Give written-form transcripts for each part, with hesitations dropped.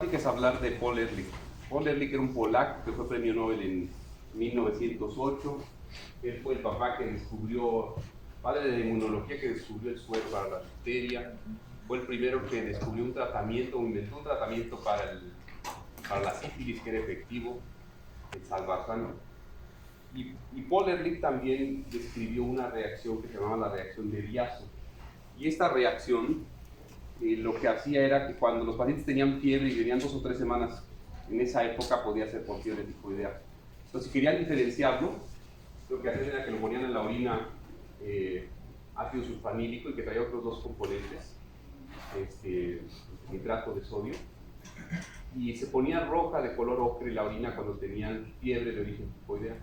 Hay que hablar de Paul Ehrlich. Paul Ehrlich era un polaco que fue premio Nobel en 1908. Él fue el papá que descubrió, padre de inmunología, que descubrió el suero para la bacteria. Fue el primero que descubrió un tratamiento, o inventó un tratamiento para la sífilis que era efectivo, el salvarsan. Y Paul Ehrlich también describió una reacción que se llamaba la reacción de Diazo. Y esta reacción lo que hacía era que cuando los pacientes tenían fiebre y venían 2 o 3 semanas, en esa época podía ser por fiebre tifoidea. Entonces, si querían diferenciarlo, lo que hacían era que lo ponían en la orina ácido sulfanílico y que traía otros 2 componentes, nitrato de sodio, y se ponía roja de color ocre la orina cuando tenían fiebre de origen tifoidea.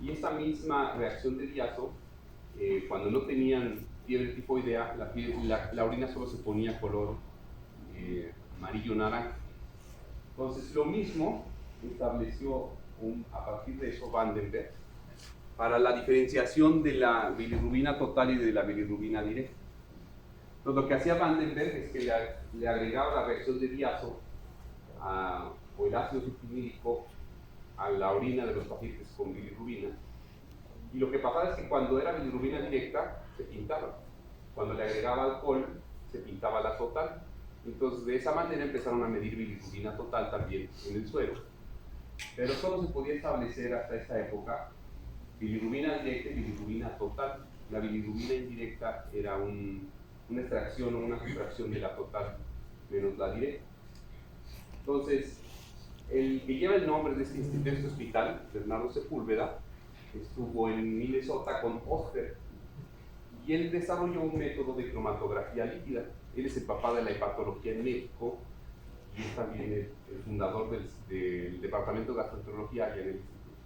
Y esa misma reacción de Diazo, cuando no tenían fiebre tifoidea, la orina solo se ponía color amarillo-naranja. Entonces, lo mismo estableció a partir de eso Vandenberg para la diferenciación de la bilirrubina total y de la bilirrubina directa. Entonces, lo que hacía Vandenberg es que le agregaba la reacción de Diazo o el ácido sulfanílico a la orina de los pacientes con bilirrubina. Y lo que pasaba es que cuando era bilirrubina directa, se pintaba. Cuando le agregaba alcohol, se pintaba la total. Entonces, de esa manera empezaron a medir bilirrubina total también en el suero. Pero solo se podía establecer hasta esta época bilirrubina directa y bilirrubina total. La bilirrubina indirecta era una extracción o una sustracción de la total menos la directa. Entonces, el que lleva el nombre de este hospital, Bernardo Sepúlveda, estuvo en Minnesota con Oster y él desarrolló un método de cromatografía líquida. Él es el papá de la hepatología en México y es también el fundador del departamento de gastroenterología allá en el instituto.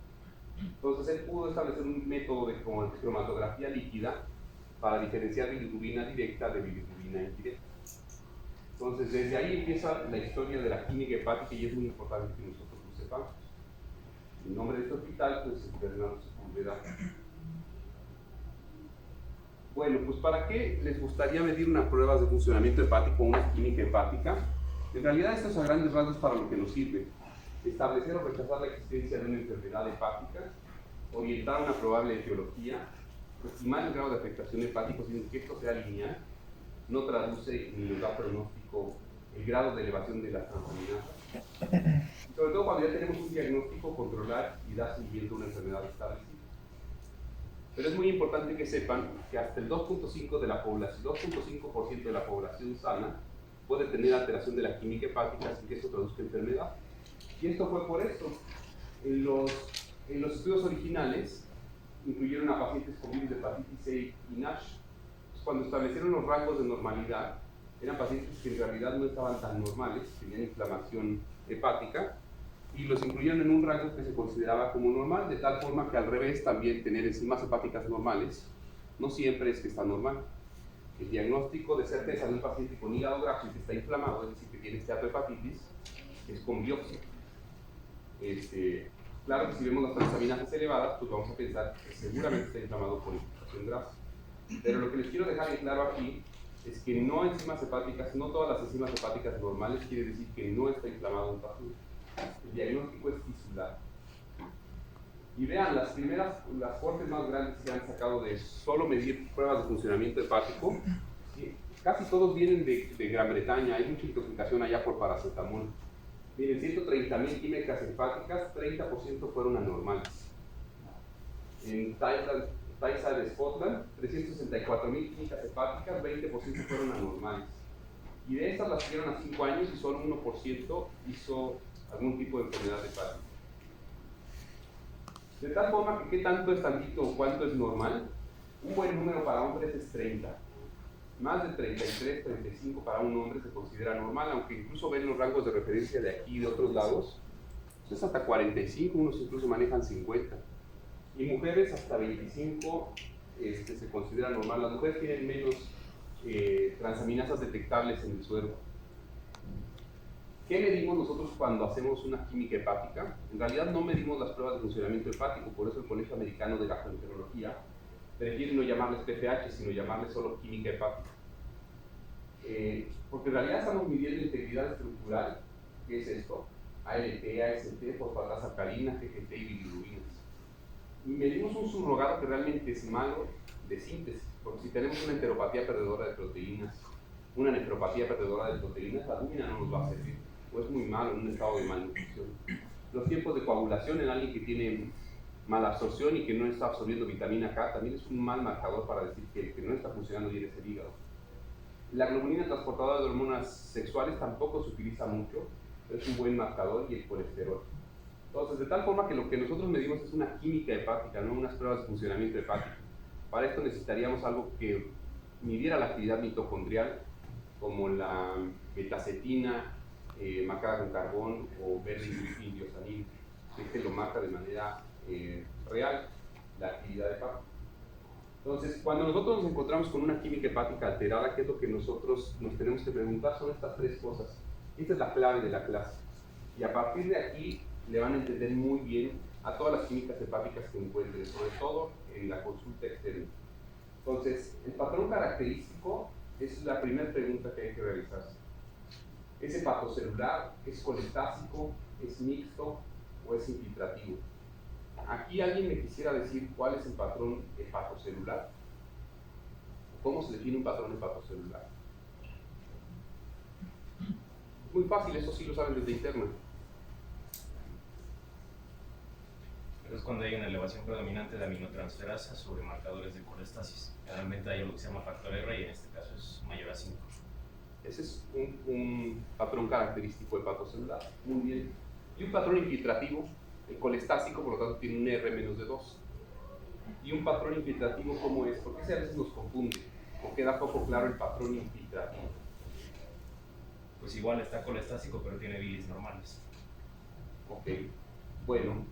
Entonces él pudo establecer un método de cromatografía líquida para diferenciar bilirrubina directa de bilirrubina indirecta. Entonces desde ahí empieza la historia de la química hepática y es muy importante que nosotros lo sepamos. El nombre de este hospital pues es Bernardo Sepúlveda. Bueno, pues ¿para qué les gustaría medir unas pruebas de funcionamiento hepático o una química hepática? En realidad esto es a grandes rasgos para lo que nos sirve. Establecer o rechazar la existencia de una enfermedad hepática, orientar una probable etiología, estimar el grado de afectación hepático sin que esto sea lineal, no traduce ni nos da pronóstico el grado de elevación de las transaminasas. Sobre todo cuando ya tenemos un diagnóstico, controlar y dar seguimiento a una enfermedad establecida. Pero es muy importante que sepan que hasta el 2.5% de la población, 2.5% de la población sana puede tener alteración de la química hepática sin que eso traduzca enfermedad. Y esto fue por esto. En los estudios originales incluyeron a pacientes con virus de hepatitis C y NASH. Cuando establecieron los rangos de normalidad, eran pacientes que en realidad no estaban tan normales, tenían inflamación hepática, y los incluyeron en un rango que se consideraba como normal, de tal forma que al revés también tener enzimas hepáticas normales no siempre es que está normal. El diagnóstico de certeza de un paciente con hígado graso y que está inflamado, es decir, que tiene esteatohepatitis, es con biopsia. Claro que si vemos las transaminasas elevadas, pues vamos a pensar que seguramente está inflamado por infiltración grasa. Pero lo que les quiero dejar en claro aquí es que no enzimas hepáticas, no todas las enzimas hepáticas normales quiere decir que no está inflamado un paciente. El diagnóstico es tisular. Y vean, las cortes más grandes que han sacado de solo medir pruebas de funcionamiento hepático, casi todos vienen de Gran Bretaña, hay mucha intoxicación allá por paracetamol. Miren, 130,000 químicas hepáticas, 30% fueron anormales. En Tayside, Scotland, 364,000 químicas hepáticas, 20% fueron anormales. Y de estas las tuvieron a 5 años y solo 1% hizo algún tipo de enfermedad hepática. De tal forma que qué tanto es tantito o cuánto es normal, un buen número para hombres es 30. Más de 33, 35 para un hombre se considera normal, aunque incluso ven los rangos de referencia de aquí y de otros lados, pues es hasta 45, unos incluso manejan 50. Y mujeres hasta 25 se considera normal. Las mujeres tienen menos transaminasas detectables en el suero. ¿Qué medimos nosotros cuando hacemos una química hepática? En realidad no medimos las pruebas de funcionamiento hepático, por eso el Colegio Americano de Gastroenterología prefiere no llamarles PFH, sino llamarles solo química hepática. Porque en realidad estamos midiendo integridad estructural ¿Qué es esto? ALT, AST, fosfatas alcalinas, GGT y bilirrubinas. Y medimos un subrogado que realmente es malo de síntesis, porque si tenemos una enteropatía perdedora de proteínas, una nefropatía perdedora de proteínas, la albúmina no nos va a servir, o es muy malo en un estado de malnutrición. Los tiempos de coagulación en alguien que tiene mala absorción y que no está absorbiendo vitamina K también es un mal marcador para decir que no está funcionando bien ese hígado. La globulina transportadora de hormonas sexuales tampoco se utiliza mucho, pero es un buen marcador, y el colesterol. Entonces, de tal forma que lo que nosotros medimos es una química hepática, no unas pruebas de funcionamiento hepático. Para esto necesitaríamos algo que midiera la actividad mitocondrial, como la betacetina marcada con carbón o verde indiosanina, que lo marca de manera real la actividad hepática. Entonces, cuando nosotros nos encontramos con una química hepática alterada, ¿qué es lo que nosotros nos tenemos que preguntar? Son estas tres cosas. Esta es la clave de la clase. Y a partir de aquí le van a entender muy bien a todas las químicas hepáticas que encuentren, sobre todo en la consulta externa. Entonces, el patrón característico es la primera pregunta que hay que realizarse. ¿Es hepatocelular? ¿Es colestásico? ¿Es mixto? ¿O es infiltrativo? Aquí alguien me quisiera decir cuál es el patrón hepatocelular. ¿Cómo se define un patrón hepatocelular? Muy fácil, eso sí lo saben desde interna. Pero es cuando hay una elevación predominante de aminotransferasa sobre marcadores de colestasis. Generalmente hay algo que se llama factor R y en este caso es mayor a 5. Ese es un patrón característico hepatocelular. Muy bien. Y un patrón infiltrativo, el colestásico, por lo tanto, tiene un R menos de 2. Y un patrón infiltrativo, ¿cómo es? Porque ese a veces nos confunde, o queda poco claro el patrón infiltrativo. Pues igual está colestásico, pero tiene bilis normales. Ok, bueno,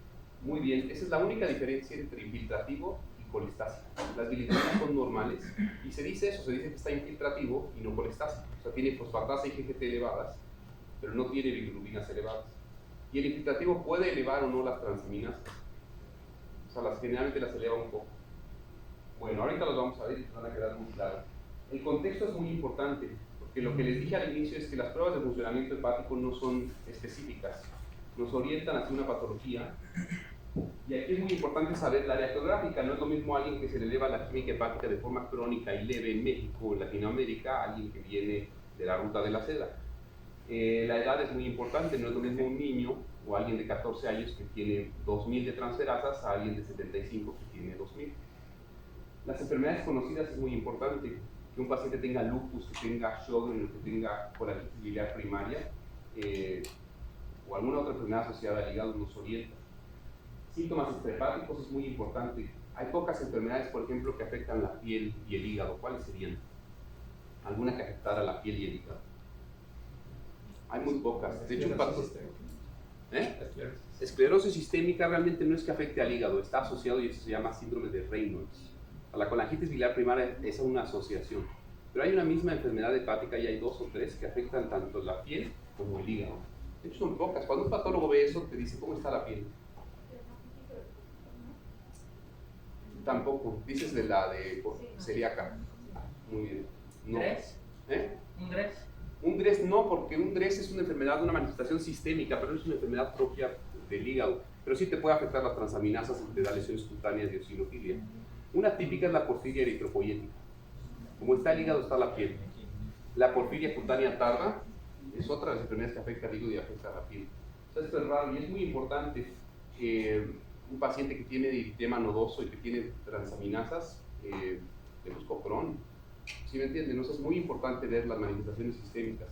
muy bien. Esa es la única diferencia entre infiltrativo y colestásico. Las bilirrubinas son normales, y se dice eso, se dice que está infiltrativo y no colestásico. O sea, tiene fosfatasa y GGT elevadas, pero no tiene bilirrubinas elevadas. Y el infiltrativo puede elevar o no las transaminasas. O sea, generalmente las eleva un poco. Bueno, ahorita los vamos a ver y van a quedar muy claros. El contexto es muy importante, porque lo que les dije al inicio es que las pruebas de funcionamiento hepático no son específicas, nos orientan hacia una patología. Y aquí es muy importante saber la área geográfica. No es lo mismo alguien que se le eleva la química hepática de forma crónica y leve en México o en Latinoamérica a alguien que viene de la ruta de la seda. La edad es muy importante, no es lo mismo un niño o alguien de 14 años que tiene 2000 de transferasas a alguien de 75 que tiene 2000. Las enfermedades conocidas es muy importante, que un paciente tenga lupus, que tenga Sjögren, que tenga colitis biliar primaria o alguna otra enfermedad asociada al hígado nos orienta. Síntomas extrahepáticos es muy importante. Hay pocas enfermedades, por ejemplo, que afectan la piel y el hígado. ¿Cuáles serían? ¿Alguna que afectara la piel y el hígado? Hay muy pocas. De hecho, esclerosis sistémica realmente no es que afecte al hígado, está asociado y eso se llama síndrome de Reynolds. A la colangitis biliar primaria es una asociación. Pero hay una misma enfermedad hepática y hay 2 o 3 que afectan tanto la piel como el hígado. De hecho, son pocas. Cuando un patólogo ve eso, te dice, ¿cómo está la piel? Tampoco. Dices de la de celíaca. Muy bien. No. ¿DRES? ¿Un DRES? Un DRES no, porque un DRES es una enfermedad, una manifestación sistémica, pero no es una enfermedad propia del hígado. Pero sí te puede afectar las transaminasas y te da lesiones cutáneas de eosinofilia. Una típica es la porfiria eritropoyética. Como está el hígado, está la piel. La porfiria cutánea tarda es otra de las enfermedades que afecta al hígado y afecta a la piel. O sea, esto es raro y es muy importante que un paciente que tiene eritema nodoso y que tiene transaminasas, le busco Crohn. ¿Sí me entienden? O sea, es muy importante ver las manifestaciones sistémicas.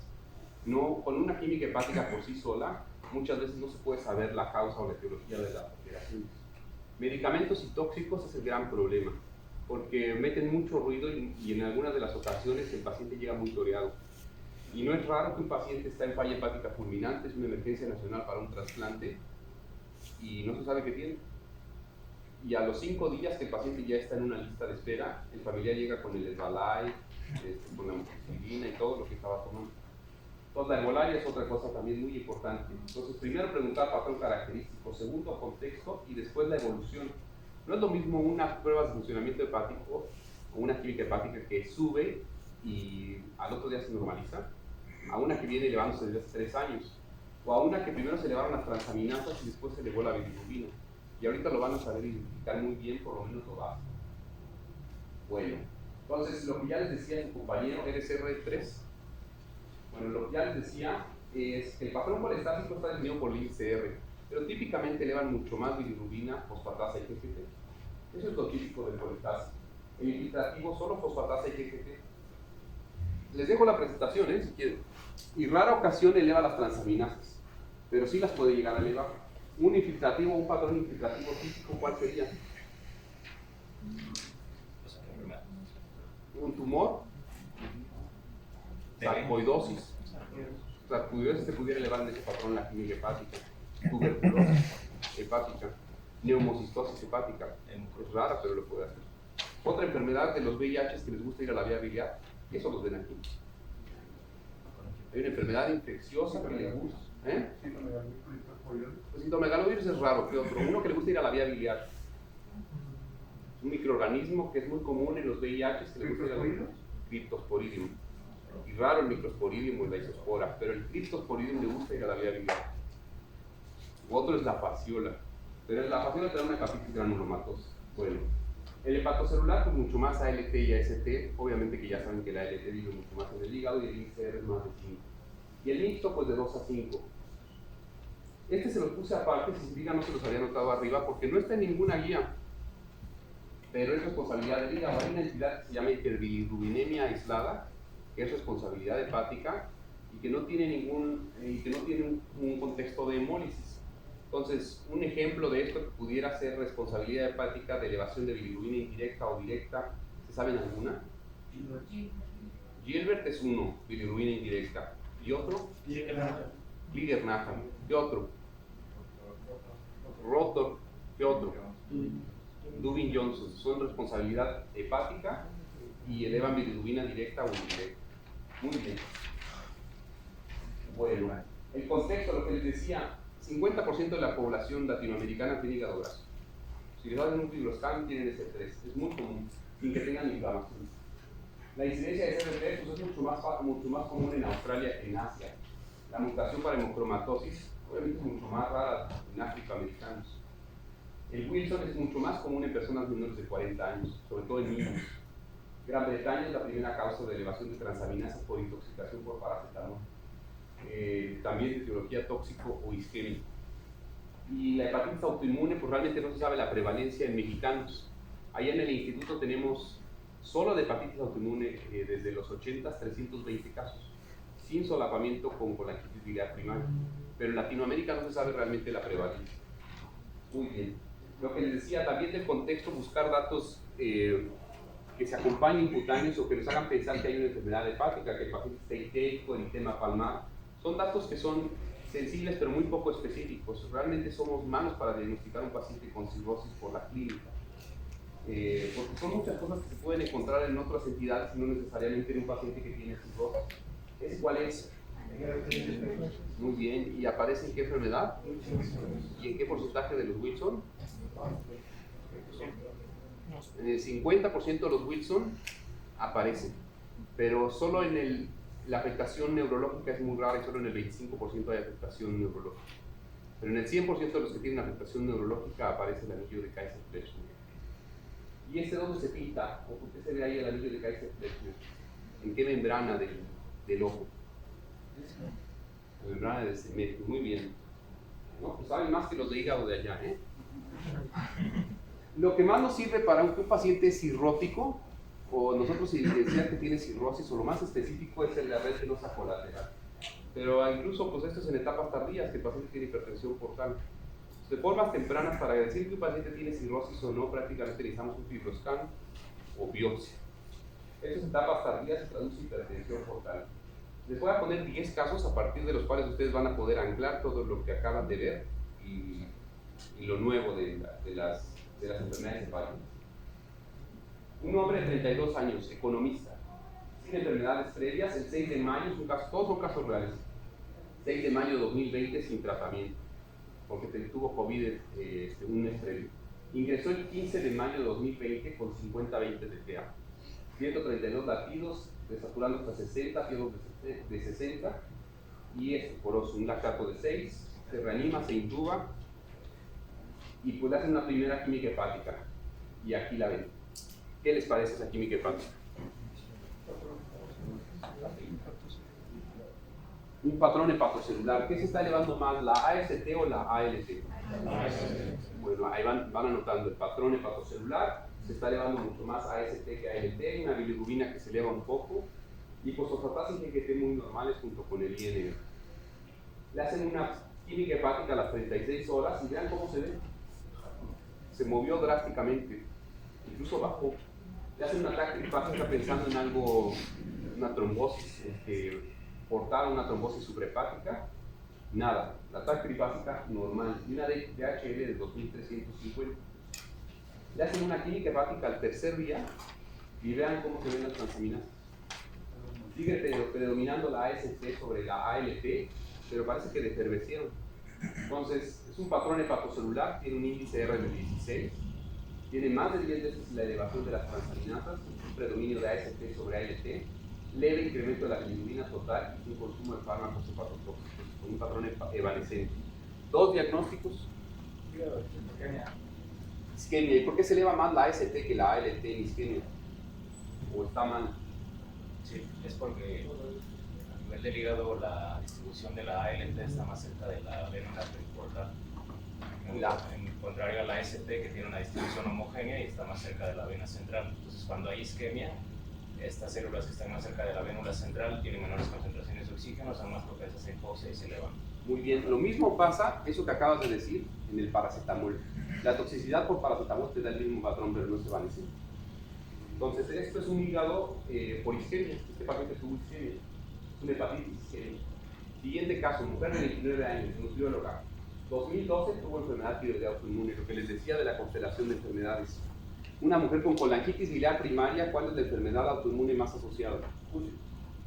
No, con una química hepática por sí sola, muchas veces no se puede saber la causa o la etiología de las alteraciones. Medicamentos y tóxicos es el gran problema, porque meten mucho ruido y en algunas de las ocasiones el paciente llega muy toreado. Y no es raro que un paciente está en falla hepática fulminante, es una emergencia nacional para un trasplante, y no se sabe qué tiene. Y a los 5 días que el paciente ya está en una lista de espera, el familiar llega con el Herbalife, con la amoxicilina y todo lo que estaba tomando. Entonces la herbolaria es otra cosa también muy importante. Entonces primero preguntar patrón característico, segundo contexto y después la evolución. No es lo mismo una prueba de funcionamiento hepático o una química hepática que sube y al otro día se normaliza, a una que viene elevándose desde hace 3 años. o a una que primero se elevaron las transaminasas y después se elevó la bilirrubina. Y ahorita lo van a saber identificar muy bien, por lo menos lo básico. Bueno, entonces lo que ya les decía su compañero RSR3, bueno, lo que ya les decía es que el patrón colestático está definido por el índice R, pero típicamente elevan mucho más bilirrubina, fosfatasa y GGT. Eso es lo típico del colestático. El infiltrativo solo fosfatasa y GGT. Les dejo la presentación, si quieren. Y rara ocasión eleva las transaminasas, pero sí las puede llegar a elevar. Un infiltrativo, un patrón infiltrativo típico, ¿cuál sería? Un tumor, sarcoidosis. Sarcoidosis se pudiera elevar en ese patrón la química hepática, tuberculosis hepática, neumocistosis hepática. Es rara, pero lo puede hacer. Otra enfermedad de los VIH que les gusta ir a la vía biliar, eso los ven aquí. Hay una enfermedad infecciosa que les gusta. El citomegalovirus es raro, ¿qué otro? Uno que le gusta ir a la vía biliar. Un microorganismo que es muy común en los VIH que le gusta ir a la vía biliar. Cryptosporidium. Y raro el microsporidium o la isospora, pero el Cryptosporidium le gusta ir a la vía biliar. Otro es la fasciola, pero la fasciola te da una hepatitis granulomatosa. Bueno, el hepatocelular pues mucho más ALT y AST, obviamente que ya saben que la ALT vive mucho más en el hígado y el índice R es más de 5. Y el mixto pues de 2 a 5. Este se los puse aparte, si se fijan no se los había anotado arriba porque no está en ninguna guía, pero es responsabilidad del hígado. Hay una entidad que se llama hiperbilirrubinemia aislada, que es responsabilidad hepática y que no tiene un contexto de hemólisis. Entonces, un ejemplo de esto que pudiera ser responsabilidad hepática de elevación de bilirrubina indirecta o directa, ¿se saben alguna? Gilbert es uno, bilirrubina indirecta. ¿Y otro? Kliger-Nathan. ¿Qué otro? Rotor. ¿Qué otro? Dubin-Johnson. Son responsabilidad hepática y elevan bilirrubina directa o indirecta. Muy bien. Bueno, el contexto, lo que les decía, 50% de la población latinoamericana tiene hígado graso. Si les hacen un fibroscan, tienen ese 3. Es muy común, sin que tengan inflamación. La incidencia de CR3 pues, es mucho más común en Australia que en Asia. La mutación para hemocromatosis, obviamente es mucho más rara en afroamericanos. El Wilson es mucho más común en personas menores de 40 años, sobre todo en niños. Gran Bretaña es la primera causa de elevación de transaminasas por intoxicación por paracetamol. También de etiología tóxico o isquémico. Y la hepatitis autoinmune, pues realmente no se sabe la prevalencia en mexicanos. Allá en el instituto tenemos solo de hepatitis autoinmune desde los 80 320 casos, sin solapamiento con colangitis biliar primaria. Pero en Latinoamérica no se sabe realmente la prevalencia. Muy bien. Lo que les decía, también del contexto, buscar datos que se acompañen cutáneos o que nos hagan pensar que hay una enfermedad hepática, que el paciente está ictérico, eritema palmar. Son datos que son sensibles pero muy poco específicos. Realmente somos malos para diagnosticar a un paciente con cirrosis por la clínica. Porque son muchas cosas que se pueden encontrar en otras entidades y no necesariamente en un paciente que tiene cirrosis. ¿Cuál es? Muy bien. ¿Y aparece en qué enfermedad? ¿Y en qué porcentaje de los Wilson? En el 50% de los Wilson aparecen, pero solo en la afectación neurológica es muy rara y solo en el 25% hay afectación neurológica. Pero en el 100% de los que tienen afectación neurológica aparece el anillo de Kaiser-Fleschner. ¿Y ese dónde se pinta? ¿O por qué se ve ahí el anillo de Kaiser-Fleschner? ¿En qué membrana del ojo? La membrana del cemento. Muy bien. No, pues saben más que los de hígado de allá, ¿eh? Lo que más nos sirve para un paciente cirrótico, o nosotros evidenciar que tiene cirrosis, o lo más específico es la red venosa colateral. Pero incluso pues esto es en etapas tardías, que el paciente tiene hipertensión portal. De formas tempranas, para decir que un paciente tiene cirrosis o no, prácticamente necesitamos un fibroscan o biopsia. Estas etapas tardías se traduce en hipertensión portal. Les voy a poner 10 casos a partir de los cuales ustedes van a poder anclar todo lo que acaban de ver y lo nuevo de las enfermedades hepáticas. Un hombre de 32 años, economista, sin enfermedades previas, el 6 de mayo, todos son casos reales, 6 de mayo de 2020 sin tratamiento, porque tuvo COVID un mes previo. Ingresó el 15 de mayo de 2020 con 50-20 de PA, 132 latidos, desaturando hasta 60, fiebre de 60, y es poroso, un lactato de 6, se reanima, se intuba y pues le hacen una primera química hepática. Y aquí la ven. ¿Qué les parece esa química hepática? Un patrón hepatocelular. ¿Qué se está elevando más, la AST o la ALT? Bueno, ahí van anotando el patrón hepatocelular. Se está elevando mucho más AST que ALT, una bilirrubina que se eleva un poco y fosfatasa y GGT muy normales junto con el INR. Le hacen una química hepática a las 36 horas y vean cómo se ve. Se movió drásticamente, incluso bajó. Le hacen un ataque tripático, está pensando en algo, una trombosis, portar una trombosis suprahepática. Nada, la TAC trifásica normal y una DHL de 2350. Le hacen una química hepática al tercer día y vean cómo se ven las transaminasas. Sigue predominando la AST sobre la ALT, pero parece que defervecieron. Entonces, es un patrón hepatocelular, tiene un índice R de 16, tiene más de 10 veces la elevación de las transaminasas, un predominio de AST sobre ALT, leve incremento de la bilirrubina total y un consumo de fármacos hepatotóxicos con un patrón evanescente. Dos diagnósticos. Isquemia. ¿Y por qué se eleva más la AST que la ALT en isquemia? ¿O está mal? Sí, es porque a nivel del hígado la distribución de la ALT está más cerca de la vena portal. En contrario a la AST, que tiene una distribución homogénea y está más cerca de la vena central. Entonces, cuando hay isquemia, estas células que están más cerca de la vénula central tienen menores concentraciones de oxígeno, son más propensas a hipoxia y se elevan. Muy bien, lo mismo pasa, eso que acabas de decir, en el paracetamol. La toxicidad por paracetamol te da el mismo patrón, pero no se evanesce. Entonces, esto es un hígado por isquemia. Este paciente tuvo isquemia, es una hepatitis isquemia. Siguiente caso, mujer de 29 años, nutrióloga. 2012 tuvo enfermedad tiroidea autoinmune, lo que les decía de la constelación de enfermedades. Una mujer con colangitis biliar primaria, ¿cuál es la enfermedad autoinmune más asociada?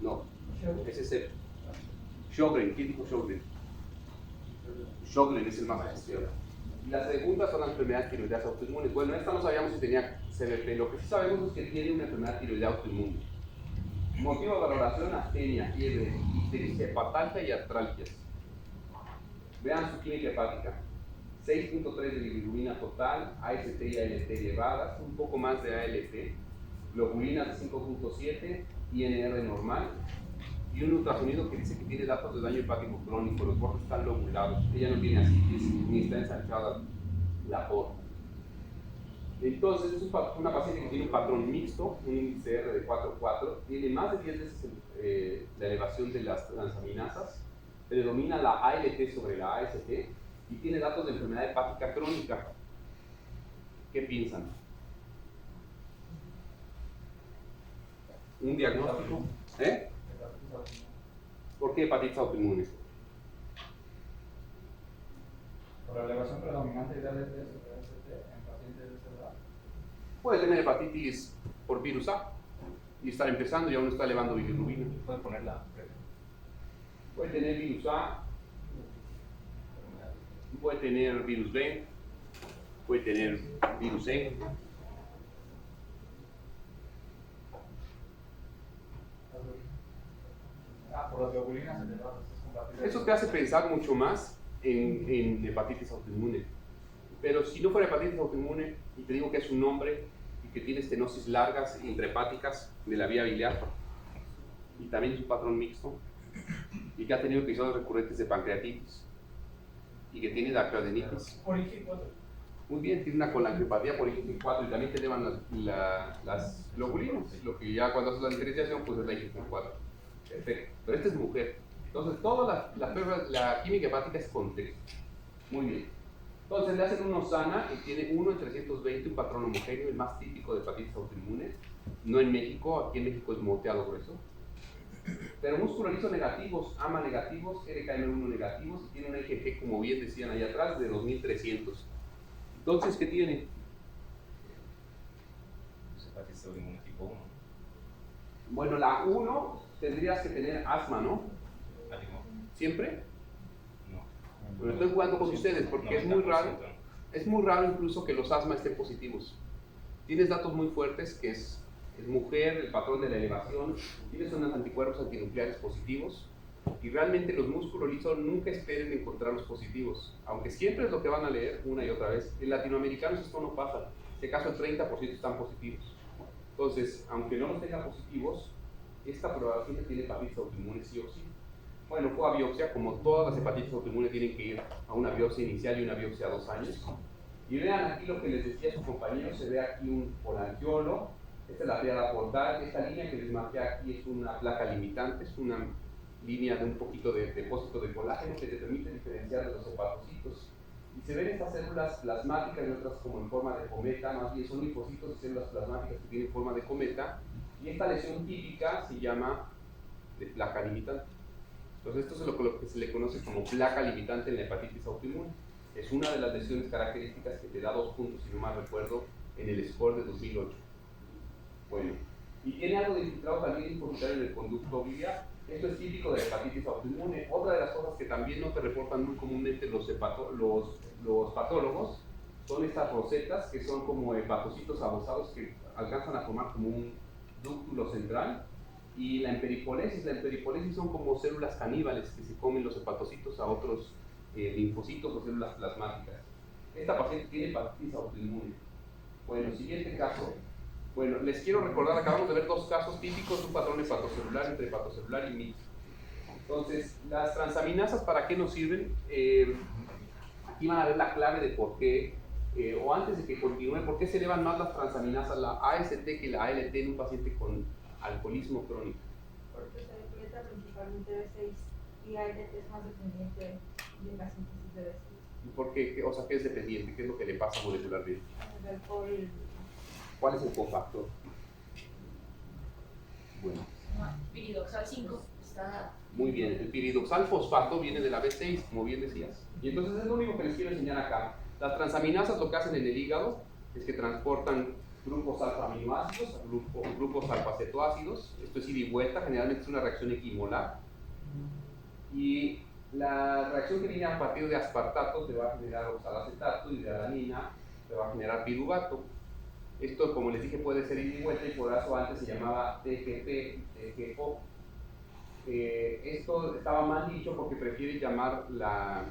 No, ese es el Sjögren. ¿Quién dijo Sjögren? Sjögren es el más asociado. Y la segunda son las enfermedades tiroideas autoinmunes. Bueno, esta no sabíamos si tenía CBP. Lo que sí sabemos es que tiene una enfermedad tiroidea autoinmune. Motivo de valoración: astenia, fiebre, ictericia hepatalgia y artralgias. Vean su química hepática. 6.3 de bilirrubina total, AST y ALT elevadas, un poco más de ALT, globulinas de 5.7, INR normal, y un ultrasonido que dice que tiene datos de daño hepático crónico, los bordes están lobulados, ella no tiene ascitis ni está ensanchada la porta. Entonces es una paciente que tiene un patrón mixto, un índice R de 4.4, tiene más de 10 veces la elevación de las transaminasas, predomina la ALT sobre la AST y tiene datos de enfermedad hepática crónica. ¿Qué piensan? ¿Un diagnóstico? ¿Eh? ¿Por qué hepatitis autoinmune? Por la elevación predominante de ALT sobre AST en pacientes de esa edad. Puede tener hepatitis por virus A y estar empezando y aún no está elevando bilirrubina. Pueden ponerla. Puede tener virus A, puede tener virus B, puede tener virus C. Por las globulinas elevadas. Eso te hace pensar mucho más en hepatitis autoinmune. Pero si no fuera hepatitis autoinmune, y te digo que es un nombre y que tiene estenosis largas intrahepáticas de la vía biliar, y también es un patrón mixto, y que ha tenido episodios recurrentes de pancreatitis, y que tiene dacroadenitis. Muy bien, tiene una colangiopatía por IgG4 y también te elevan las globulinas, lo que ya cuando haces la diferenciación pues es la IgG4. Perfecto, pero esta es mujer. Entonces toda la química hepática es contexto. Muy bien. Entonces le hacen uno sana y tiene 1 en 320, un patrón homogéneo, el más típico de hepatitis autoinmune. No en México, aquí en México es moteado grueso. Pero músculo liso negativos, AMA negativos, RKM1 negativos, y tiene una IgG, como bien decían allá atrás, de 2300. Entonces, ¿qué tiene? Hepatitis autoinmune tipo 1. Bueno, la 1 tendrías que tener asma, ¿no? ¿Siempre? No. Pero estoy jugando con ustedes porque es muy raro. Es muy raro incluso que los asma estén positivos. Tienes datos muy fuertes que es mujer, el patrón de la elevación, tienes unos anticuerpos antinucleares positivos, Y realmente los músculos lisos nunca esperen encontrar los positivos, aunque siempre es lo que van a leer una y otra vez. En latinoamericanos esto no pasa, en este caso el 30% están positivos. Entonces, aunque no los tengan positivos, esta probablemente tiene hepatitis autoinmune sí o sí. Bueno, fue a biopsia, como todas las hepatitis autoinmunes tienen que ir a una biopsia inicial y una biopsia a 2 años. Y vean aquí lo que les decía su compañero, se ve aquí un colangiolo, esta es la triada portal, esta línea que les marqué aquí es una placa limitante, es una línea de un poquito de depósito de colágeno que te permite diferenciar de los hepatocitos. Y se ven estas células plasmáticas y otras como en forma de cometa, más bien son linfocitos y células plasmáticas que tienen forma de cometa, y esta lesión típica se llama de placa limitante. Entonces esto es lo que se le conoce como placa limitante en la hepatitis autoinmune. Es una de las lesiones características que te da 2 puntos, si no mal recuerdo, en el score de 2008. Bueno, y tiene algo de infiltrado también involuntario en el conducto biliar. Esto es típico de la hepatitis autoinmune. Otra de las cosas que también no te reportan muy comúnmente los patólogos son estas rosetas que son como hepatocitos adosados que alcanzan a formar como un dúctulo central. Y la emperipolesis son como células caníbales que se comen los hepatocitos a otros linfocitos o células plasmáticas. Esta paciente tiene hepatitis autoinmune. Bueno, siguiente caso. Bueno, les quiero recordar, acabamos de ver 2 casos típicos de un patrón hepatocelular entre hepatocelular y mixto. Entonces, las transaminasas, ¿para qué nos sirven? Aquí van a ver la clave de por qué, o antes de que continúe, por qué se elevan más las transaminasas, la AST que la ALT en un paciente con alcoholismo crónico. Porque se depleta principalmente B6 y ALT es más dependiente de la síntesis de B6. ¿Y por qué? O sea, ¿qué es dependiente? ¿Qué es lo que le pasa molecularmente? El alcohol. ¿Cuál es el cofactor? Bueno. Piridoxal 5 está... Muy bien, el piridoxal fosfato viene de la B6, como bien decías. Y entonces es lo único que les quiero enseñar acá. Las transaminasas lo que hacen en el hígado es que transportan grupos alfa-aminoácidos, grupos alfa-cetoácidos. Esto es ida y vuelta, generalmente es una reacción equimolar. Y la reacción que viene a partir de aspartato te va a generar oxalacetato y de alanina te va a generar piruvato. Esto, como les dije, puede ser ida y vuelta y por eso antes se llamaba TGP, TGO. Esto estaba mal dicho porque prefiere llamar la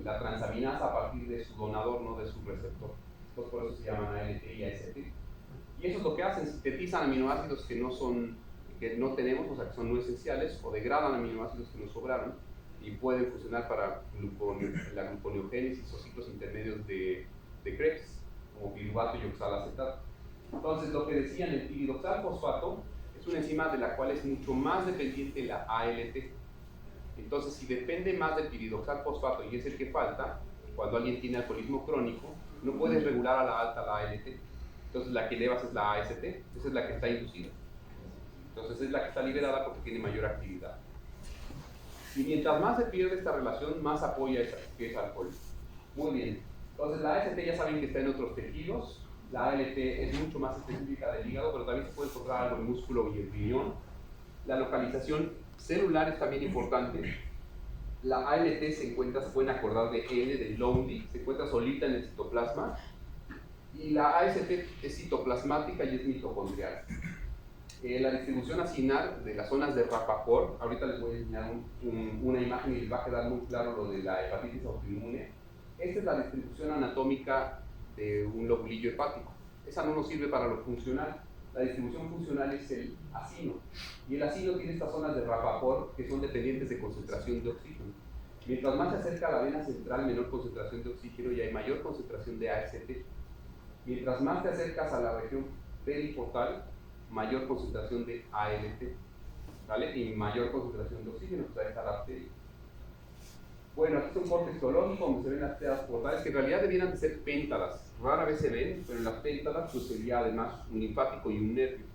transaminasa a partir de su donador, no de su receptor. Entonces, por eso se llaman ALT y AST. Y eso es lo que hacen, sintetizan aminoácidos que no tenemos, o sea, que son no esenciales, o degradan aminoácidos que nos sobraron y pueden funcionar para la gluconeogénesis o ciclos intermedios de Krebs, como piruvato y oxalacetato. Entonces, lo que decían, el piridoxal fosfato es una enzima de la cual es mucho más dependiente la ALT. Entonces, si depende más del piridoxal fosfato y es el que falta, cuando alguien tiene alcoholismo crónico, no puedes regular a la alta la ALT. Entonces, la que elevas es la AST, esa es la que está inducida. Entonces, es la que está liberada porque tiene mayor actividad. Y mientras más se pierde esta relación, más apoya que es alcohol. Muy bien. Entonces, la AST ya saben que está en otros tejidos. La ALT es mucho más específica del hígado, pero también se puede encontrar en el músculo y el riñón. La localización celular es también importante. La ALT se pueden acordar de L, de lonely, se encuentra solita en el citoplasma. Y la AST es citoplasmática y es mitocondrial. La distribución acinar de las zonas de Rappaport, ahorita les voy a enseñar una imagen y les va a quedar muy claro lo de la hepatitis autoinmune. Esta es la distribución anatómica de un lobulillo hepático. Esa no nos sirve para lo funcional. La distribución funcional es el acino. Y el acino tiene estas zonas de Rappaport que son dependientes de concentración de oxígeno. Mientras más se acerca a la vena central, menor concentración de oxígeno y hay mayor concentración de AST. Mientras más te acercas a la región periportal, mayor concentración de ALT, ¿vale? Y mayor concentración de oxígeno, pues ahí está la arteria. Bueno, aquí es un corte histológico donde se ven las triadas portales, que en realidad debieran de ser péntalas. Rara vez se ven, pero en las péntalas pues sería además un linfático y un nervio.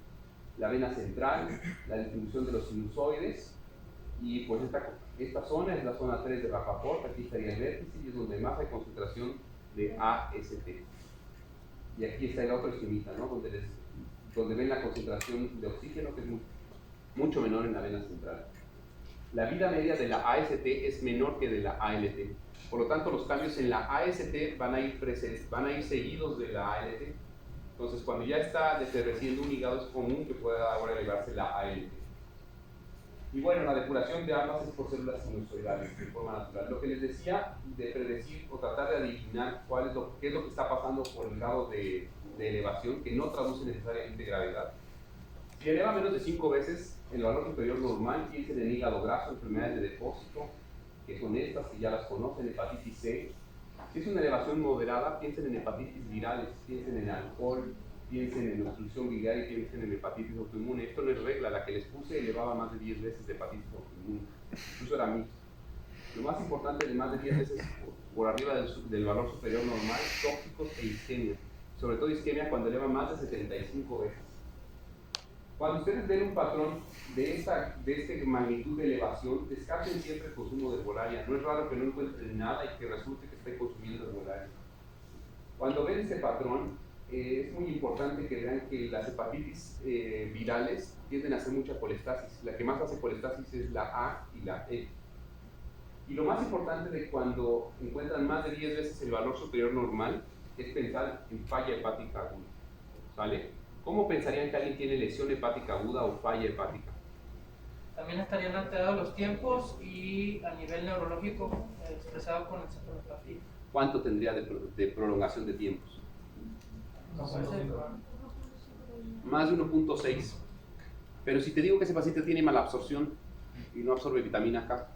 La vena central, la distribución de los sinusoides, y pues esta zona es la zona 3 de Rappaport, aquí estaría el vértice y es donde más hay concentración de AST. Y aquí está el otro esquemita, ¿no? Donde ven la concentración de oxígeno, que es mucho menor en la vena central. La vida media de la AST es menor que de la ALT. Por lo tanto, los cambios en la AST van a ir seguidos de la ALT. Entonces, cuando ya está deterreciendo un hígado, es común que pueda ahora elevarse la ALT. Y bueno, la depuración de ambas es por células sinusoidales de forma natural. Lo que les decía de predecir o tratar de adivinar qué es lo que está pasando por el grado de elevación, que no traduce necesariamente gravedad. Si eleva menos de 5 veces el valor superior normal, piensen en hígado graso, enfermedades de depósito, que son estas, que ya las conocen, hepatitis C. Si es una elevación moderada, piensen en hepatitis virales, piensen en alcohol, piensen en obstrucción biliar y piensen en hepatitis autoinmune. Esto no es regla, la que les puse elevaba más de 10 veces de hepatitis autoinmune, incluso era mí. Lo más importante de más de 10 veces por arriba del valor superior normal, tóxicos e isquemia, sobre todo isquemia cuando eleva más de 75 veces. Cuando ustedes ven un patrón de esta magnitud de elevación, descarten siempre el consumo de herbolaria. No es raro que no encuentren nada y que resulte que esté consumiendo herbolaria. Cuando ven este patrón, es muy importante que vean que las hepatitis virales tienden a hacer mucha colestasis. La que más hace colestasis es la A y la E. Y lo más importante de cuando encuentran más de 10 veces el valor superior normal es pensar en falla hepática aguda. ¿Sale? ¿Cómo pensarían que alguien tiene lesión hepática aguda o falla hepática? También estarían alterados los tiempos y a nivel neurológico expresado con encefalopatía. ¿Cuánto tendría de prolongación de tiempos? Más de 1.6. Pero si te digo que ese paciente tiene malabsorción y no absorbe vitamina K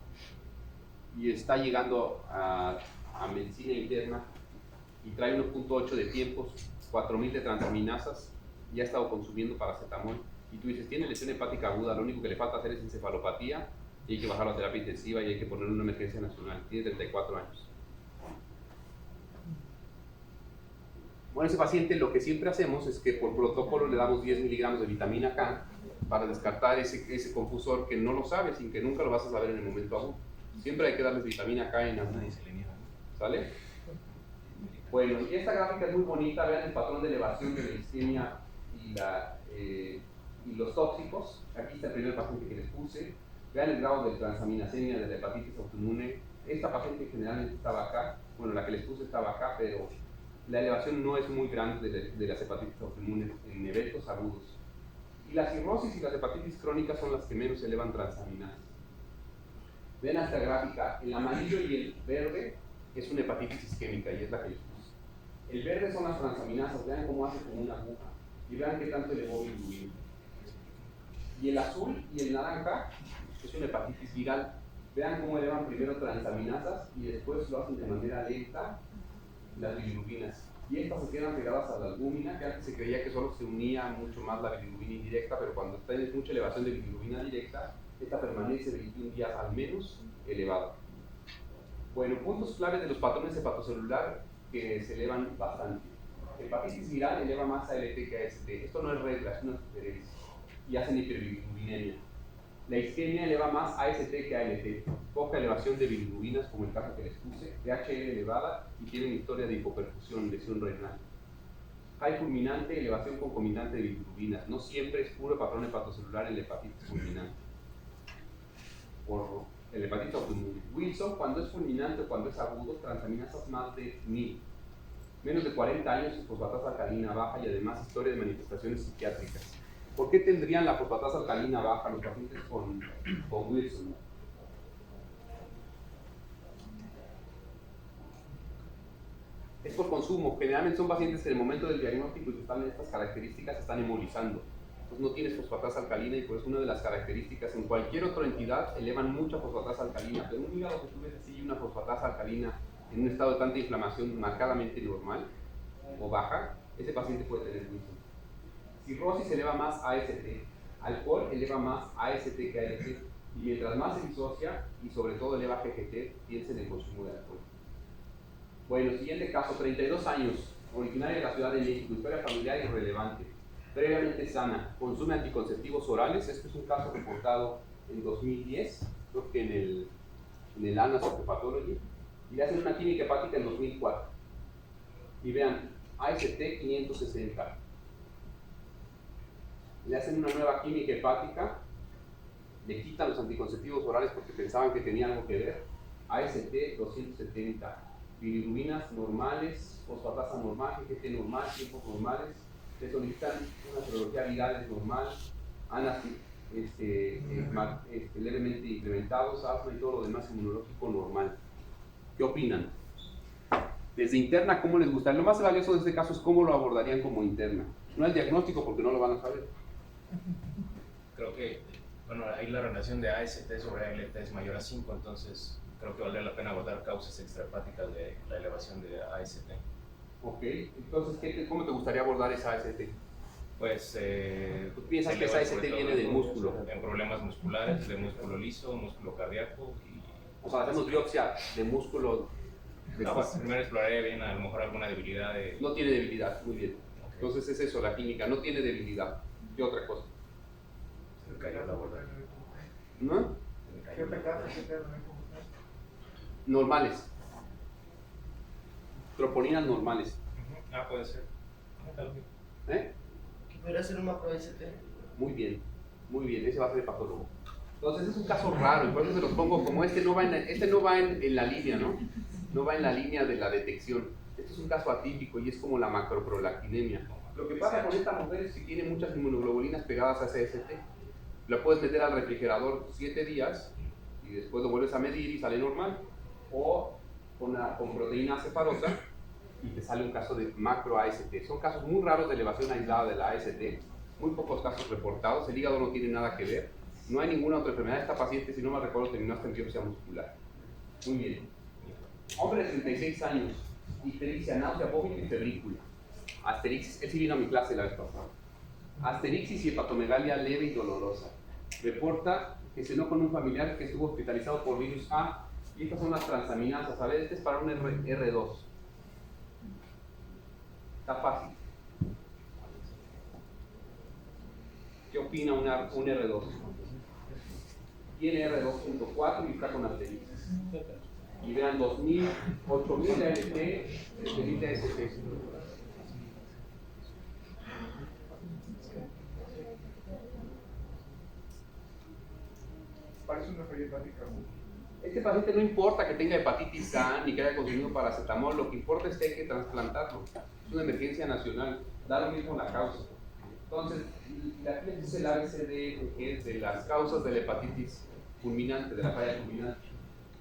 y está llegando a medicina interna y trae 1.8 de tiempos, 4000 de transaminasas, ya ha estado consumiendo paracetamol y tú dices, tiene lesión hepática aguda, lo único que le falta hacer es encefalopatía y hay que bajarlo a terapia intensiva y hay que ponerle una emergencia nacional, tiene 34 años. Bueno, ese paciente lo que siempre hacemos es que por protocolo le damos 10 miligramos de vitamina K para descartar ese confusor que no lo sabes y que nunca lo vas a saber en el momento agudo. Siempre hay que darles vitamina K en agudo. ¿Sale? Bueno, y esta gráfica es muy bonita, vean el patrón de elevación de la isquemia y los tóxicos. Aquí está el primer paciente que les puse. Vean el grado de transaminasemia de la hepatitis autoinmune. Esta paciente generalmente estaba acá, bueno, la que les puse estaba acá, pero la elevación no es muy grande de las hepatitis autoinmunes en eventos agudos. Y la cirrosis y las hepatitis crónicas son las que menos elevan transaminasas. Vean esta gráfica, el amarillo y el verde es una hepatitis isquémica y es la que les puse. El verde son las transaminasas, vean cómo hace como una aguja y vean qué tanto elevó bilirrubina. Y el azul y el naranja es una hepatitis viral. Vean cómo elevan primero transaminasas y después lo hacen de manera lenta las bilirrubinas. Y estas se quedan pegadas a la albúmina, que antes se creía que solo se unía mucho más la bilirrubina indirecta, pero cuando está en mucha elevación de bilirrubina directa, esta permanece 21 días al menos elevada. Bueno, puntos claves de los patrones hepatocelular que se elevan bastante. Hepatitis viral eleva más ALT que AST. Esto no es regla, es una sugerencia. Y hacen hiperbilirrubinemia. La isquemia eleva más AST que ALT. Poca elevación de bilirrubinas, como el caso que les puse. DHL elevada y tienen historia de hipoperfusión, lesión renal. Hay fulminante, elevación concomitante de bilirrubinas. No siempre es puro patrón hepatocelular en la hepatitis fulminante. Por el hepatitis autoinmune. Wilson, cuando es fulminante o cuando es agudo, transaminasas más de 1000. Menos de 40 años, fosfatasa alcalina baja y además historia de manifestaciones psiquiátricas. ¿Por qué tendrían la fosfatasa alcalina baja los pacientes con Wilson? Es por consumo. Generalmente son pacientes que en el momento del diagnóstico y que están en estas características están hemolizando. Entonces no tienes fosfatasa alcalina y por eso una de las características en cualquier otra entidad elevan mucha fosfatasa alcalina, pero un hígado que tú ves así una fosfatasa alcalina en un estado de tanta inflamación marcadamente normal o baja, ese paciente puede tener Wilson. Cirrosis eleva más AST, alcohol eleva más AST que ALT, y mientras más se disocia y sobre todo eleva GGT, piensa en el consumo de alcohol. Bueno, siguiente caso, 32 años, originaria de la Ciudad de México, historia familiar irrelevante, previamente sana, consume anticonceptivos orales. Este es un caso reportado en 2010, creo que en el Annals of Hepatology, y le hacen una química hepática en 2004. Y vean, AST 560. Le hacen una nueva química hepática, le quitan los anticonceptivos orales porque pensaban que tenía algo que ver. AST 270. Bilirrubinas normales, fosfatasa normal, GGT normal, tiempos normales. Le solicitan una serología viral normal, levemente incrementados, asma y todo lo demás inmunológico normal. ¿Qué opinan? Desde interna, ¿cómo les gusta? Lo más valioso de este caso es cómo lo abordarían como interna. No el diagnóstico, porque no lo van a saber. Creo que, bueno, ahí la relación de AST sobre ALT es mayor a 5, entonces creo que valdría la pena abordar causas extrahepáticas de la elevación de AST. Ok, entonces, ¿cómo te gustaría abordar esa AST? Pues, ¿Tú piensas que esa AST viene del músculo? En problemas musculares, de músculo liso, músculo cardíaco y... O sea, hacemos biopsia de músculo. No, pues primero exploraría bien a lo mejor alguna debilidad de... No tiene debilidad, muy bien. Ok. Entonces es eso, la clínica, no tiene debilidad. ¿Qué otra cosa? Se me cayó la bola. ¿No? Se me ¿Qué cayó la pecado bola. se queda? Normales. Troponinas normales. Ujú. Ah, puede ser. Tal vez. ¿Eh? Que pudiera ser un macro ST. Muy bien, ese va a ser el patólogo. Entonces es un caso raro, y por eso se los pongo como no va en la línea, ¿no? No va en la línea de la detección. Este es un caso atípico y es como la macroprolactinemia. Lo que pasa con esta mujer es que tiene muchas inmunoglobulinas pegadas a CST. La puedes meter al refrigerador 7 días y después lo vuelves a medir y sale normal. O con proteína cefarosa y te sale un caso de macro AST. Son casos muy raros de elevación aislada de la AST, muy pocos casos reportados, el hígado no tiene nada que ver, no hay ninguna otra enfermedad. Esta paciente, si no me recuerdo, terminó hasta en biopsia muscular. Muy bien. Hombre de 36 años, ictericia, náusea, vómito y febrícula. Asterixis, él sí vino a mi clase la vez pasada. Asterixis y hepatomegalia leve y dolorosa. Reporta que cenó con un familiar que estuvo hospitalizado por virus A. Y estas son las transaminasas. A ver, este es para un R2. Está fácil. ¿Qué opina un R2? Tiene R2.4 y está con asterixis. Y vean, 2000, 8000 de ALT, 7000 de AST. Parece una falla hepática. Este paciente no importa que tenga hepatitis A ni que haya consumido paracetamol, lo que importa es que hay que trasplantarlo. Es una emergencia nacional, da lo mismo la causa. Entonces, aquí les dice el ABCD, que es de las causas de la hepatitis fulminante, de la falla fulminante.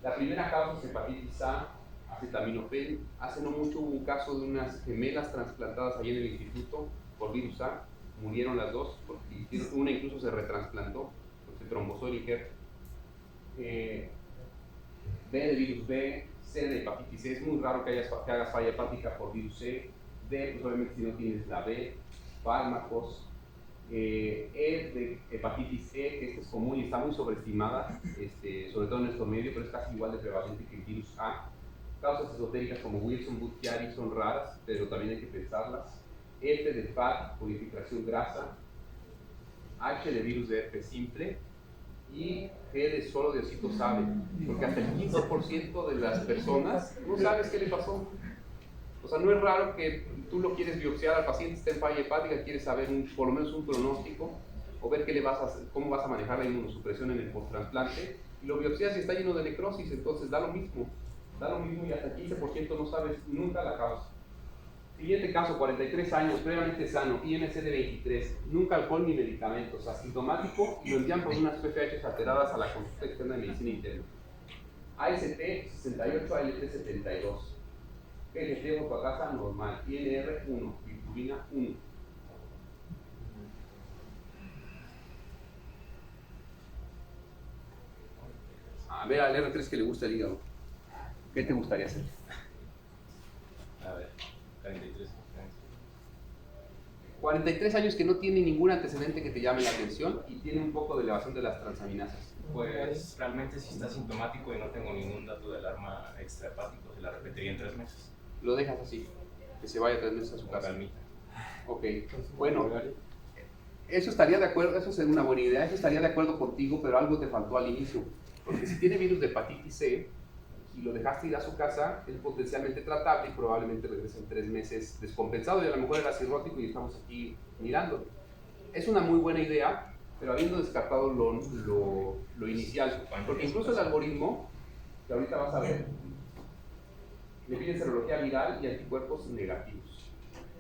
La primera causa es hepatitis A, acetaminofén. Hace no mucho hubo un caso de unas gemelas trasplantadas ahí en el instituto por virus A. Murieron las dos, porque una incluso se retransplantó, porque se trombosó el injerto. B de virus B, C de hepatitis C. Es muy raro que hagas falla hepática por virus C. D, pues obviamente si no tienes la B. Fármacos. E de hepatitis E, que esta es común y está muy sobreestimada, sobre todo en nuestro medio, pero es casi igual de prevalente que el virus A. Causas esotéricas como Wilson-Budd-Chiari son raras, pero también hay que pensarlas. F de FAT, por infiltración grasa. H de virus de herpes simple. Y G de solo Diosito sabe, porque hasta el 15% de las personas no sabes qué le pasó. O sea, no es raro que tú lo quieres biopsiar al paciente, está en falla hepática, quieres saber por lo menos un pronóstico o ver cómo vas a manejar la inmunosupresión en el posttrasplante, y lo biopsias y está lleno de necrosis, entonces da lo mismo y hasta el 15% no sabes nunca la causa. Siguiente caso, 43 años, previamente sano, IMC de 23, nunca alcohol ni medicamentos, asintomático, y lo envían por unas PFH alteradas a la consulta externa de medicina interna. AST 68, ALT 72, PGT fotocasa normal, INR 1, bilirrubina 1. A ver, al R3 que le gusta el hígado, ¿qué te gustaría hacer? A ver, 43. 43 años que no tiene ningún antecedente que te llame la atención y tiene un poco de elevación de las transaminasas. Pues realmente si está sintomático y no tengo ningún dato de alarma extrahepático, se la repetiría en 3 meses. Lo dejas así, que se vaya 3 meses a su casa. Calmita. Ok, bueno, eso estaría de acuerdo, eso es una buena idea, eso estaría de acuerdo contigo, pero algo te faltó al inicio. Porque si tiene virus de hepatitis C y lo dejaste ir a su casa, es potencialmente tratable y probablemente regrese en 3 meses descompensado y a lo mejor era cirrótico y estamos aquí mirándolo. Es una muy buena idea, pero habiendo descartado lo inicial, porque incluso el algoritmo, que ahorita vas a ver, le piden serología viral y anticuerpos negativos.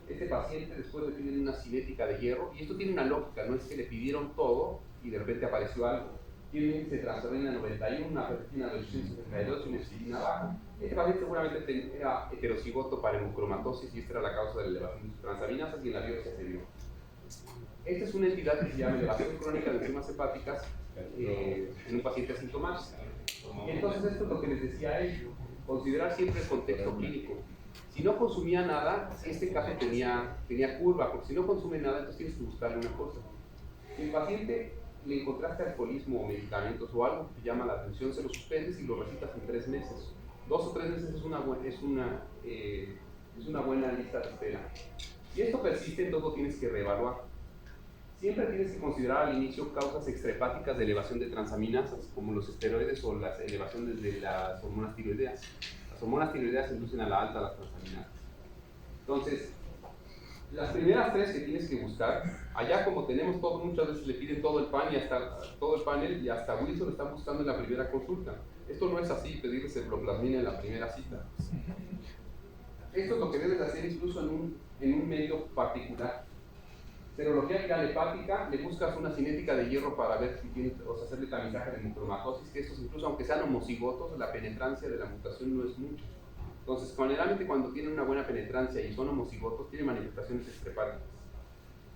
Este paciente después le piden una cinética de hierro, y esto tiene una lógica, no es que le pidieron todo y de repente apareció algo. Tiene un índice de transferrina 91, una ferritina de 872 y una histidina baja. Este paciente seguramente era heterocigoto para hemocromatosis y esta era la causa de la elevación de sus transaminasas y en la biopsia se vio. Esta es una entidad que se llama elevación crónica de enzimas hepáticas en un paciente asintomático. Y entonces esto es lo que les decía a ellos, considerar siempre el contexto clínico. Si no consumía nada, si este caso tenía curva, porque si no consume nada, entonces tienes que buscarle una cosa. Si el paciente le encontraste alcoholismo o medicamentos o algo que te llama la atención, se lo suspendes y lo recitas en 3 meses. 2 o 3 meses es una buena lista de espera. Si esto persiste, entonces lo tienes que reevaluar. Siempre tienes que considerar al inicio causas extrahepáticas de elevación de transaminasas, como los esteroides o las elevaciones de las hormonas tiroideas. Las hormonas tiroideas inducen a la alta las transaminasas. Entonces, las primeras 3 que tienes que buscar, allá como tenemos todo, muchas veces le piden todo el panel y hasta Wilson lo están buscando en la primera consulta. Esto no es así, pedirles ceploplasmina en la primera cita. Esto es lo que debes hacer incluso en un medio particular. Serología viral hepática, le buscas una cinética de hierro para ver si tienes, o sea, hacerle tamizaje de hemocromatosis, que estos incluso aunque sean homocigotos, la penetrancia de la mutación no es mucho. Entonces, generalmente cuando tienen una buena penetrancia y son homocigotos, tienen manifestaciones extrahepáticas.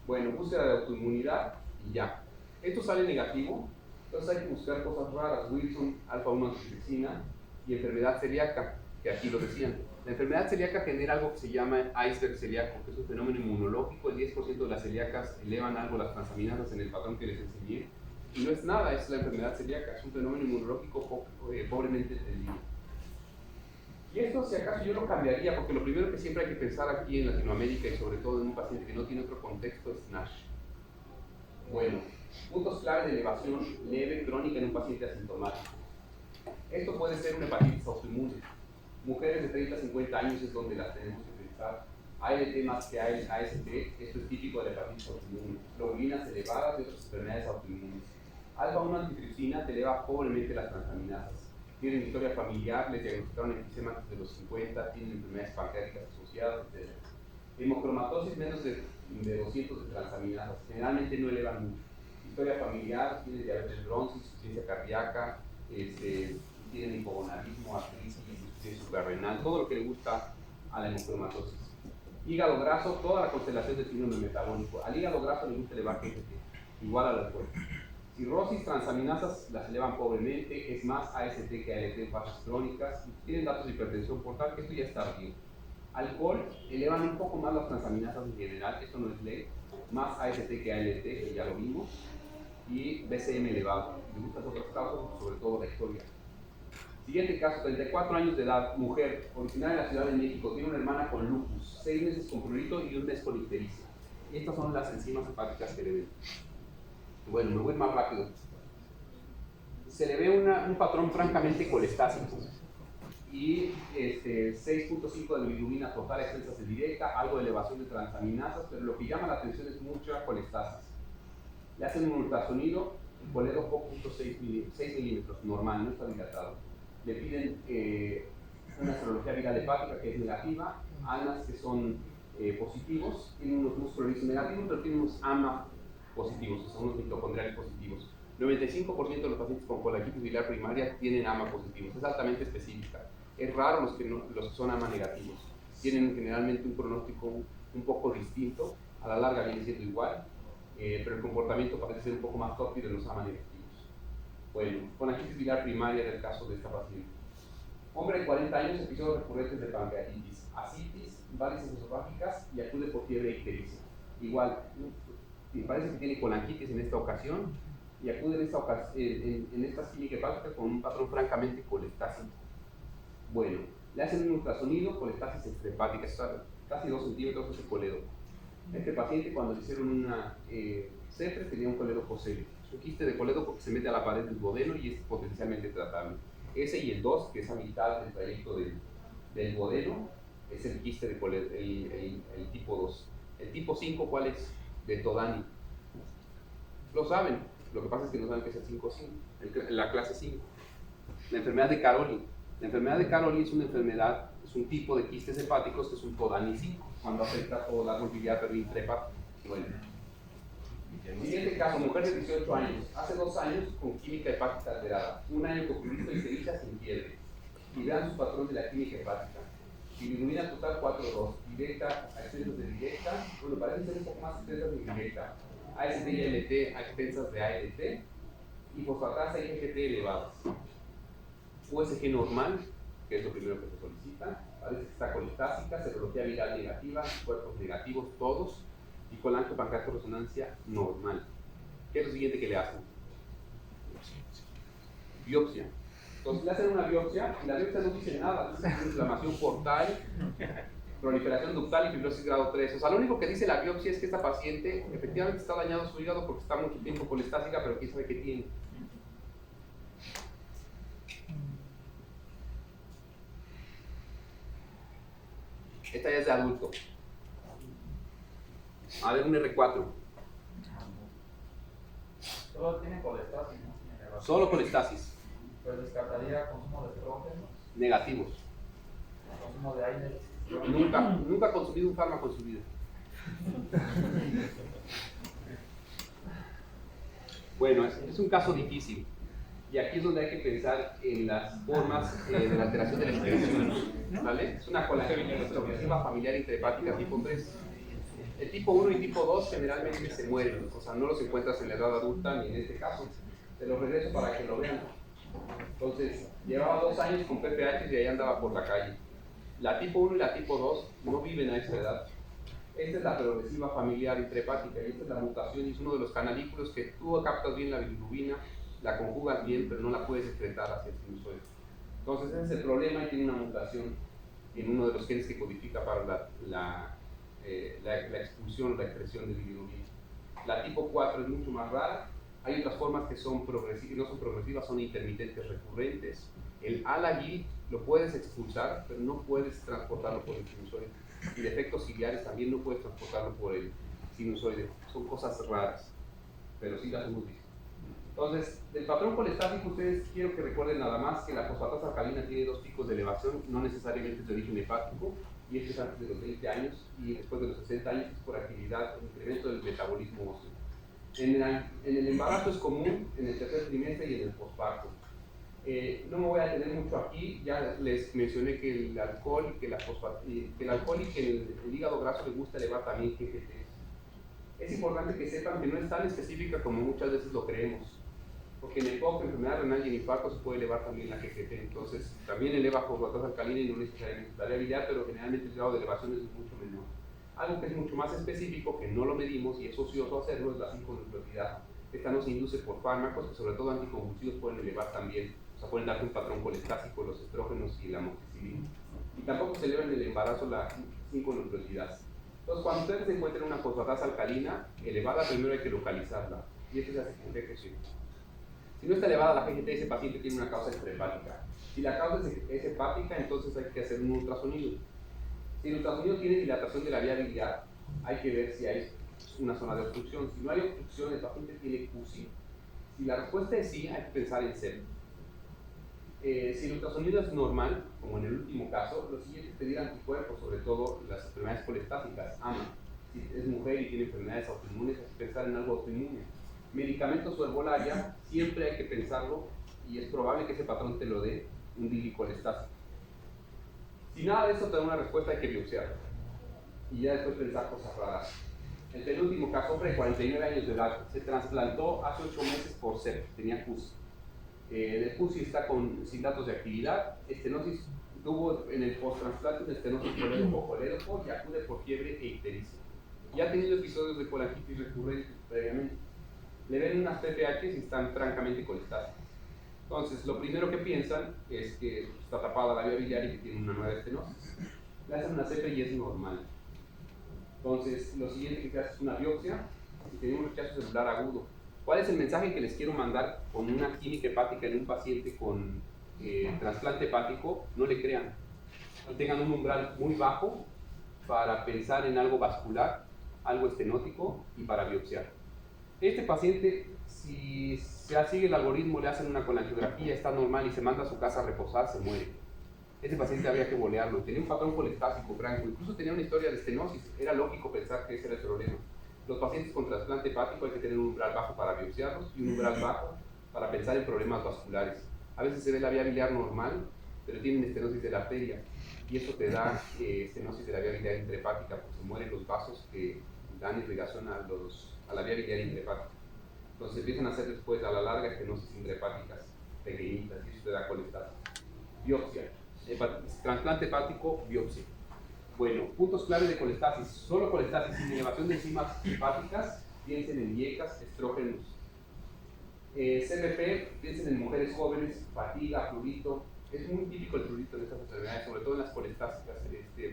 Bueno, búsqueda de autoinmunidad y ya. Esto sale negativo, entonces hay que buscar cosas raras, Wilson, alfa-1 antitrypsina y enfermedad celíaca, que aquí lo decían. La enfermedad celíaca genera algo que se llama iceberg celíaco, que es un fenómeno inmunológico. El 10% de las celíacas elevan algo las transaminasas en el patrón que les enseñé. Y no es nada, es la enfermedad celíaca, es un fenómeno inmunológico pobremente entendido. Y esto, si acaso, yo lo cambiaría, porque lo primero que siempre hay que pensar aquí en Latinoamérica y sobre todo en un paciente que no tiene otro contexto es NASH. Bueno, puntos clave de elevación leve crónica en un paciente asintomático. Esto puede ser una hepatitis autoinmune. Mujeres de 30 a 50 años es donde las tenemos que pensar. ALT más que AST, esto es típico de la hepatitis autoinmune. Globulinas elevadas y otras enfermedades autoinmunes. Alfa-1 antitrypsina te eleva pobremente las transaminasas. Tienen historia familiar, les diagnosticaron enfisema antes de los 50, tienen enfermedades pancreáticas asociadas, etc. Hemocromatosis menos de 200 de transaminasas, generalmente no elevan mucho. Historia familiar, tienen diabetes bronce, insuficiencia cardíaca, tienen hipogonadismo, artritis, insuficiencia suprarrenal, todo lo que le gusta a la hemocromatosis. Hígado graso, toda la constelación del síndrome metabólico. Al hígado graso le gusta elevar GGT, igual al alcohol. Cirrosis, transaminasas las elevan pobremente, es más AST que ALT en fases crónicas, tienen datos de hipertensión portal, que esto ya está bien. Alcohol, elevan un poco más las transaminasas en general, esto no es ley, más AST que ALT, que ya lo vimos, y BCM elevado. Me gustan otras causas, sobre todo la historia. Siguiente caso, 34 años de edad, mujer, originaria de la Ciudad de México, tiene una hermana con lupus, 6 meses con prurito y un mes con ictericia. Y estas son las enzimas hepáticas que le ven. Bueno, me voy más rápido. Se le ve un patrón francamente colestásico y 6.5 de bilirrubina total extensas en directa, algo de elevación de transaminasas, pero lo que llama la atención es mucha colestasis. Le hacen un ultrasonido, el coledo 6 milímetros, normal, no está dilatado. Le piden una serología viral hepática que es negativa, ANAS que son positivos, tienen unos músculos negativos, pero tienen unos AMA positivos, o sea, unos mitocondriales positivos. 95% de los pacientes con colangitis biliar primaria tienen AMA positivos, es altamente específica. Es raro los que son AMA negativos. Tienen generalmente un pronóstico un poco distinto, a la larga viene siendo igual, pero el comportamiento parece ser un poco más tóxico de los AMA negativos. Bueno, colangitis biliar primaria del caso de esta paciente. Hombre de 40 años, episodios recurrentes de pancreatitis, asitis, varices esofágicas y acude por fiebre e ictericia. Igual, parece que tiene colangitis en esta ocasión y acude en esta clínica hepática con un patrón francamente colestásico. Bueno, le hacen un ultrasonido, colestasis extrahepática, casi 2 centímetros ese coledo. Este paciente, cuando le hicieron una CEFRE, tenía un coledo posele. Es un quiste de coledo porque se mete a la pared del duodeno y es potencialmente tratable. Ese y el 2, que es a mitad del trayecto del duodeno, es el quiste de coledo, el tipo 2. El tipo 5, ¿cuál es? De Todani. Lo saben, lo que pasa es que no saben que es el 5-5, la clase 5. La enfermedad de Caroli. La enfermedad de Caroli es una enfermedad, es un tipo de quistes hepáticos que es un Todani 5, cuando afecta todo el árbol biliar intrahepático. Bueno, Siguiente caso, mujer de 18 años, hace 2 años con química hepática alterada, 1 año con prurito y cevicha sin fiebre. Y vean su patrón de la química hepática. Bilirrubina total 4,2, directa a excesos de directa, bueno, parece ser un poco más extensas de directa, AST y ALT a expensas de ALT, y fosfatasa y IgG elevadas. USG normal, que es lo primero que se solicita, parece que está colistásica, serología viral negativa, cuerpos negativos todos, y colangiopancreato resonancia normal. ¿Qué es lo siguiente que le hacen? Biopsia. Entonces le hacen una biopsia y la biopsia no dice nada, dice inflamación portal, proliferación ductal y fibrosis grado 3. O sea, lo único que dice la biopsia es que esta paciente efectivamente está dañado su hígado porque está mucho tiempo colestásica, pero quién sabe qué tiene. Esta ya es de adulto. A ver, un R4. Solo tiene colestasis, ¿no? Solo colestasis. Pues descartaría consumo de estrógenos, Negativos. consumo de aire. Nunca ha consumido un fármaco en su vida. Bueno, es un caso difícil. Y aquí es donde hay que pensar en las formas de la alteración de la excreción. ¿Vale? Es una colangitis progresiva familiar intrahepática tipo 3. El tipo 1 y tipo 2 generalmente se mueren, o sea, no los encuentras en la edad adulta ni en este caso. Te los regreso para que lo vean. Entonces, llevaba 2 años con PPH y ahí andaba por la calle. La tipo 1 y la tipo 2 no viven a esa edad. Esta es la progresiva familiar intrahepática y esta es la mutación y es uno de los canalículos que tú captas bien la bilirrubina, la conjugas bien, pero no la puedes excretar hacia el sinusoide. Entonces ese es el problema y tiene una mutación en uno de los genes que codifica para la expulsión o la excreción de bilirrubina. La tipo 4 es mucho más rara. Hay otras formas que son progresivas, no son progresivas, son intermitentes recurrentes. El ALA-GI lo puedes expulsar, pero no puedes transportarlo por el sinusoide. Y defectos ciliares también no puedes transportarlo por el sinusoide. Son cosas raras, pero sí las hemos visto. Entonces, del patrón colestásico, ustedes quiero que recuerden nada más que la fosfatasa alcalina tiene 2 picos de elevación, no necesariamente es de origen hepático, y este es antes de los 20 años y después de los 60 años es por actividad, incremento del metabolismo óseo. En el embarazo es común, en el tercer trimestre y en el posparto. No me voy a detener mucho aquí, ya les mencioné que el alcohol, que el alcohol y que el hígado graso les gusta elevar también GGT. Es importante que sepan que no es tan específica como muchas veces lo creemos, porque en EPOC, enfermedad renal y en infarto, se puede elevar también la GGT, entonces también eleva fosfatasa alcalina y no necesariamente la variabilidad, pero generalmente el grado de elevación es mucho menor. Algo que es mucho más específico, que no lo medimos y es ocioso hacerlo, es la 5-nucleosidad. Esta no se induce por fármacos, que sobre todo anticonvulsivos pueden elevar también, o sea, pueden darte un patrón colestásico, los estrógenos y la amoxicilina. Y tampoco se eleva en el embarazo la 5-nucleosidad. Entonces, cuando ustedes encuentren una fosfatasa alcalina elevada, primero hay que localizarla, y esto se hace con GGT. Si no está elevada la GGT, ese paciente tiene una causa extrahepática. Si la causa es hepática, entonces hay que hacer un ultrasonido. Si el ultrasonido tiene dilatación de la vía biliar, hay que ver si hay una zona de obstrucción. Si no hay obstrucción, el paciente tiene CUSI. Si la respuesta es sí, hay que pensar en SEP. Si el ultrasonido es normal, como en el último caso, lo siguiente es pedir anticuerpos, sobre todo las enfermedades colestásicas, AMA. Si es mujer y tiene enfermedades autoinmunes, hay que pensar en algo autoinmune. Medicamentos o herbolaria, siempre hay que pensarlo y es probable que ese patrón te lo dé un bilicolestásico. Si nada de eso te da una respuesta, hay que biopsiar y ya después pensar cosas raras. El penúltimo caso, hombre de 49 años de edad, se trasplantó hace 8 meses por CEP, tenía CUSI. El CUSI está sin datos de actividad, estenosis, tuvo en el post-trasplante una estenosis colédoco y acude por fiebre e ictericia. Ya ha tenido episodios de colangitis recurrentes previamente. Le ven unas PPH y están francamente colestásicas. Entonces, lo primero que piensan es que está tapada la vía biliar y que tiene una nueva estenosis. Le hacen una CP y es normal. Entonces, lo siguiente que se hace es una biopsia y tenemos un rechazo celular agudo. ¿Cuál es el mensaje que les quiero mandar con una química hepática en un paciente con trasplante hepático? No le crean. Y tengan un umbral muy bajo para pensar en algo vascular, algo estenótico y para biopsiar. Este paciente, si se sigue el algoritmo, le hacen una colangiografía, está normal y se manda a su casa a reposar, se muere. Ese paciente había que bolearlo, tenía un patrón colestásico franco, incluso tenía una historia de estenosis, era lógico pensar que ese era el problema. Los pacientes con trasplante hepático hay que tener un umbral bajo para biopsiarlos y un umbral bajo para pensar en problemas vasculares. A veces se ve la vía biliar normal, pero tienen estenosis de la arteria y eso te da estenosis de la vía biliar intrahepática, porque se mueren los vasos que dan irrigación a la vía biliar intrahepática. Entonces empiezan a hacer después a la larga estenosis intrahepáticas pequeñitas y eso te da colestasis. Biopsia. Trasplante hepático, biopsia. Bueno, puntos clave de colestasis. Solo colestasis sin elevación de enzimas hepáticas, piensen en IECAS, estrógenos. CBP, piensen en mujeres jóvenes, fatiga, prurito. Es muy típico el prurito en estas enfermedades, sobre todo en las colestásicas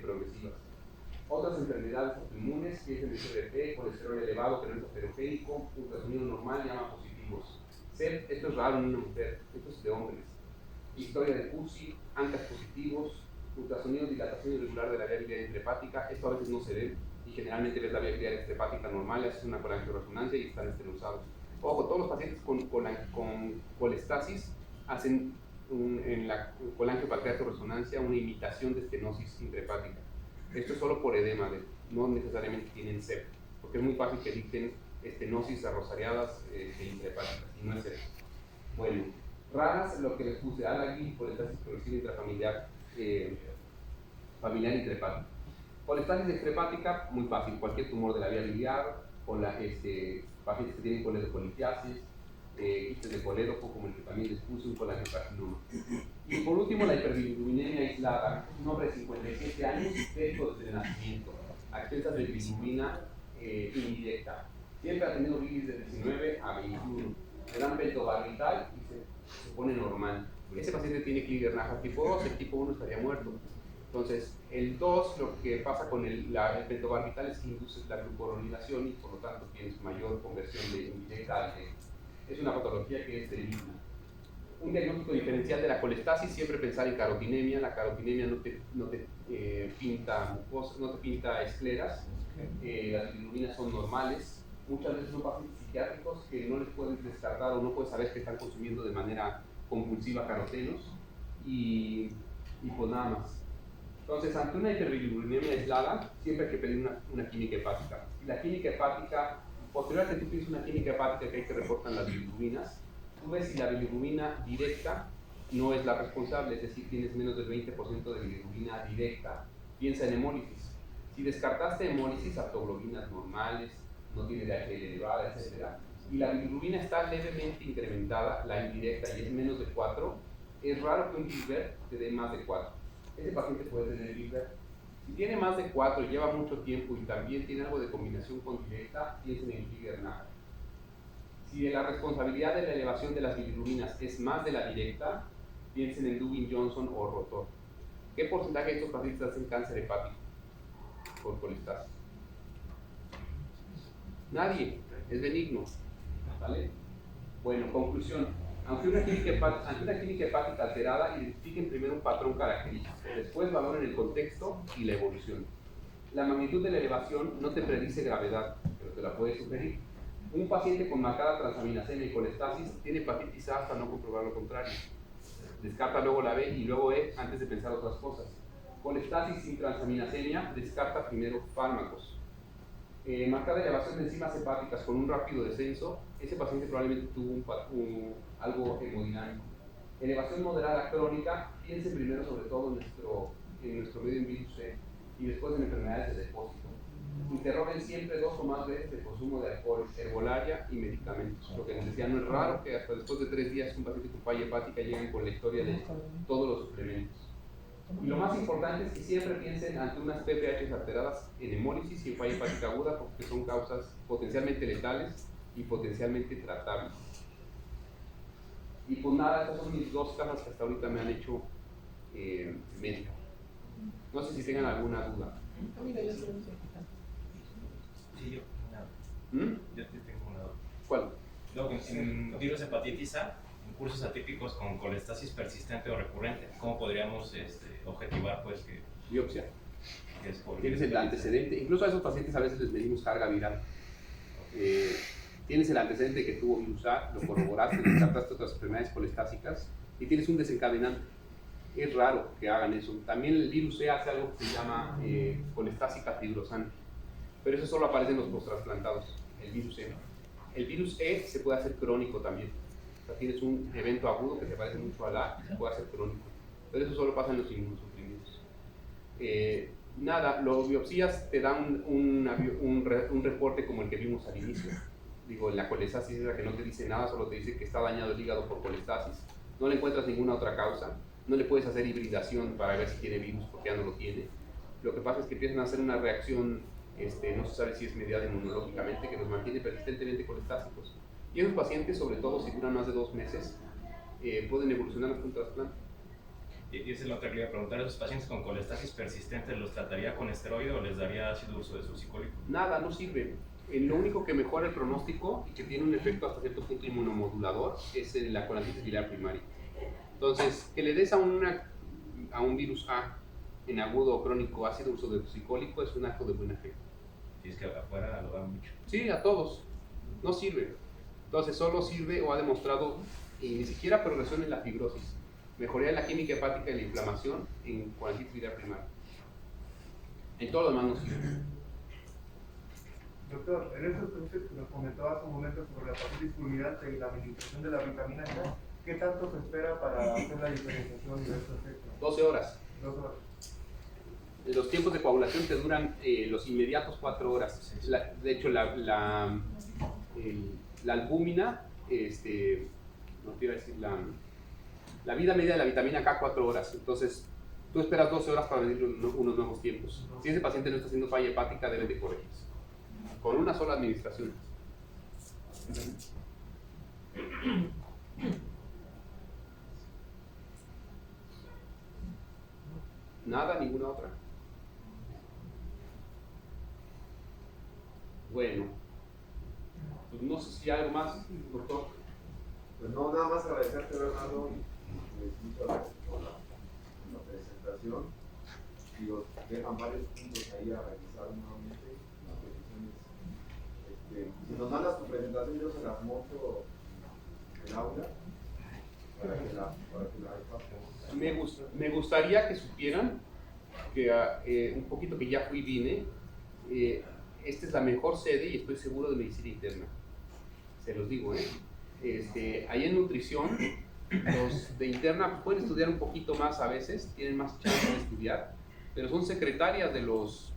progresivas. Otras enfermedades autoinmunes, piensen en CBP, colesterol elevado que no es aterogénico, ultrasonido normal, llama positivos. SEP, esto es raro en una mujer, esto es de hombres. Historia de CUSI, ANCAS positivos, ultrasonido, dilatación irregular de la vía biliar intrahepática, esto a veces no se ve y generalmente ves la vía biliar intrahepática normal, haces una colangioresonancia y están estenosados. Ojo, todos los pacientes con colestasis hacen en la colangiopancreatorresonancia una imitación de estenosis intrahepática. Esto es solo por edema, no necesariamente tienen SEP, porque es muy fácil que dicten estenosis arrosariadas intrahepáticas y no es eso. Bueno, raras, lo que les puse, ALAGI, colestasis progresiva intrafamiliar, familiar intrahepática. Colestasis extrahepática, muy fácil, cualquier tumor de la vía biliar, pacientes que tienen coledocolitiasis, quistes de colédoco, como el que también les puse, un colangiocarcinoma. Y por último, la hiperbilirubinemia aislada, un hombre de 57 años, histérico desde el nacimiento, a expensas de bilirubina indirecta. Siempre ha tenido bilis de 19 a 21. Le dan pentobarbital y se pone normal. Ese paciente tiene Klinger-Naja tipo 2, el tipo 1 estaría muerto. Entonces, el 2, lo que pasa con el pentobarbital es que induce la glucoronilación y por lo tanto tienes mayor conversión de indirecta a directa. Es una patología que es benigna. Un diagnóstico diferencial de la colestasis, siempre pensar en carotinemia. La carotinemia no te pinta mucosa, no te pinta escleras. Las bilirubinas son normales. Muchas veces son pacientes psiquiátricos que no les puedes descartar o no puedes saber que están consumiendo de manera compulsiva carotenos y pues nada más. Entonces, ante una hiperbilirubinemia aislada, siempre hay que pedir una química hepática. Y la química hepática, posterior a que tú pides una química hepática que hay que reportan las bilirubinas, tú ves si la bilirrubina directa no es la responsable, es decir, tienes menos del 20% de bilirrubina directa. Piensa en hemólisis. Si descartaste hemólisis, aptoglobinas normales, no tiene DHL elevada, etc. Y la bilirrubina está levemente incrementada, la indirecta, y es menos de 4, es raro que un Gilbert te dé más de 4. Ese paciente puede tener Gilbert. Si tiene más de 4 y lleva mucho tiempo y también tiene algo de combinación con directa, piensen en Klinger-Naja. Si la responsabilidad de la elevación de las bilirrubinas es más de la directa, piensen en Dubin-Johnson o Rotor. ¿Qué porcentaje de estos pacientes hacen cáncer hepático por colestasis? Nadie, es benigno. ¿Vale? Bueno, conclusión. Ante una química hepática alterada, identifiquen primero un patrón característico, después valoren el contexto y la evolución. La magnitud de la elevación no te predice gravedad, pero te la puede sugerir. Un paciente con marcada transaminasemia y colestasis tiene hepatitis A hasta no comprobar lo contrario. Descarta luego la B y luego E antes de pensar otras cosas. Colestasis sin transaminasemia, descarta primero fármacos. Marcada elevación de enzimas hepáticas con un rápido descenso, ese paciente probablemente tuvo algo hemodinámico. Elevación moderada crónica, piense primero sobre todo en nuestro medio en virus C y después en enfermedades de depósito. Interroguen siempre 2 o más veces el consumo de alcohol, herbolaria y medicamentos. Lo que les decía, no es raro que hasta después de 3 días un paciente con falla hepática lleguen con la historia de todos los suplementos. Y lo más importante es que siempre piensen ante unas PPH alteradas en hemólisis y en falla hepática aguda, porque son causas potencialmente letales y potencialmente tratables. Y pues nada, estas son mis 2 cajas que hasta ahorita me han hecho médico. No sé si tengan alguna duda. Sí, yo te tengo una duda. ¿Cuál? Luego, en virus hepatitis A, en cursos atípicos con colestasis persistente o recurrente, ¿cómo podríamos objetivar pues que Biopsia. es por... Tienes el antecedente, incluso a esos pacientes a veces les medimos carga viral. Tienes el antecedente que tuvo virus A, lo corroboraste, descartaste otras enfermedades colestásicas y tienes un desencadenante. Es raro que hagan eso. También el virus C hace algo que se llama colestásica fibrosante. pero eso solo aparece en los posttrasplantados, el virus E. El virus E se puede hacer crónico también. O sea, tienes un evento agudo que se parece mucho al A y se puede hacer crónico. Pero eso solo pasa en los inmunosuprimidos. Nada, los biopsias te dan un reporte como el que vimos al inicio. Digo, la colestasis es la que no te dice nada, solo te dice que está dañado el hígado por colestasis. No le encuentras ninguna otra causa. No le puedes hacer hibridación para ver si tiene virus porque ya no lo tiene. Lo que pasa es que empiezan a hacer una reacción, no se sabe si es mediada inmunológicamente, que los mantiene persistentemente colestásicos. Y esos pacientes, sobre todo si duran más de 2 meses, pueden evolucionar hasta un trasplante. Y esa es la otra que le iba a preguntar, ¿esos pacientes con colestasis persistente los trataría con esteroide o les daría ácido uso de succinólico? Nada, no sirve. Lo único que mejora el pronóstico y que tiene un efecto hasta cierto punto inmunomodulador es la colititis biliar primaria. Entonces, que le des a un virus A en agudo o crónico ácido uso de succinólico es un acto de buena fe. Si es que afuera lo dan mucho. Sí, a todos. No sirve. Entonces, solo sirve o ha demostrado ni siquiera progresión en la fibrosis. Mejoría de la química hepática y la inflamación en colititis biliar primaria. En todo lo demás no sirve. Doctor, en estos estudios que nos comentaba hace un momento sobre la hepatitis fulminante y la administración de la vitamina C, ¿qué tanto se espera para hacer la diferenciación de estos efectos? 12 horas. 2 horas. Los tiempos de coagulación te duran los inmediatos 4 horas. De hecho, la albúmina, no te iba a decir, la vida media de la vitamina K 4 horas. Entonces, tú esperas 12 horas para medir unos nuevos tiempos. Si ese paciente no está haciendo falla hepática, debe de corregirse. Con una sola administración. Nada, ninguna otra. Bueno, pues no sé si hay algo más, doctor. Pues no, nada más agradecerte, Bernardo, y muchas gracias por la presentación. Digo, dejan varios puntos ahí a revisar nuevamente. Las peticiones. Si nos mandas tu presentación, yo se las monto en el aula para que la repasemos. Me gustaría que supieran que un poquito que ya fui y vine, esta es la mejor sede y estoy seguro de medicina interna. Se los digo, ahí en nutrición, los de interna pueden estudiar un poquito más a veces, tienen más chance de estudiar, pero son secretarias de los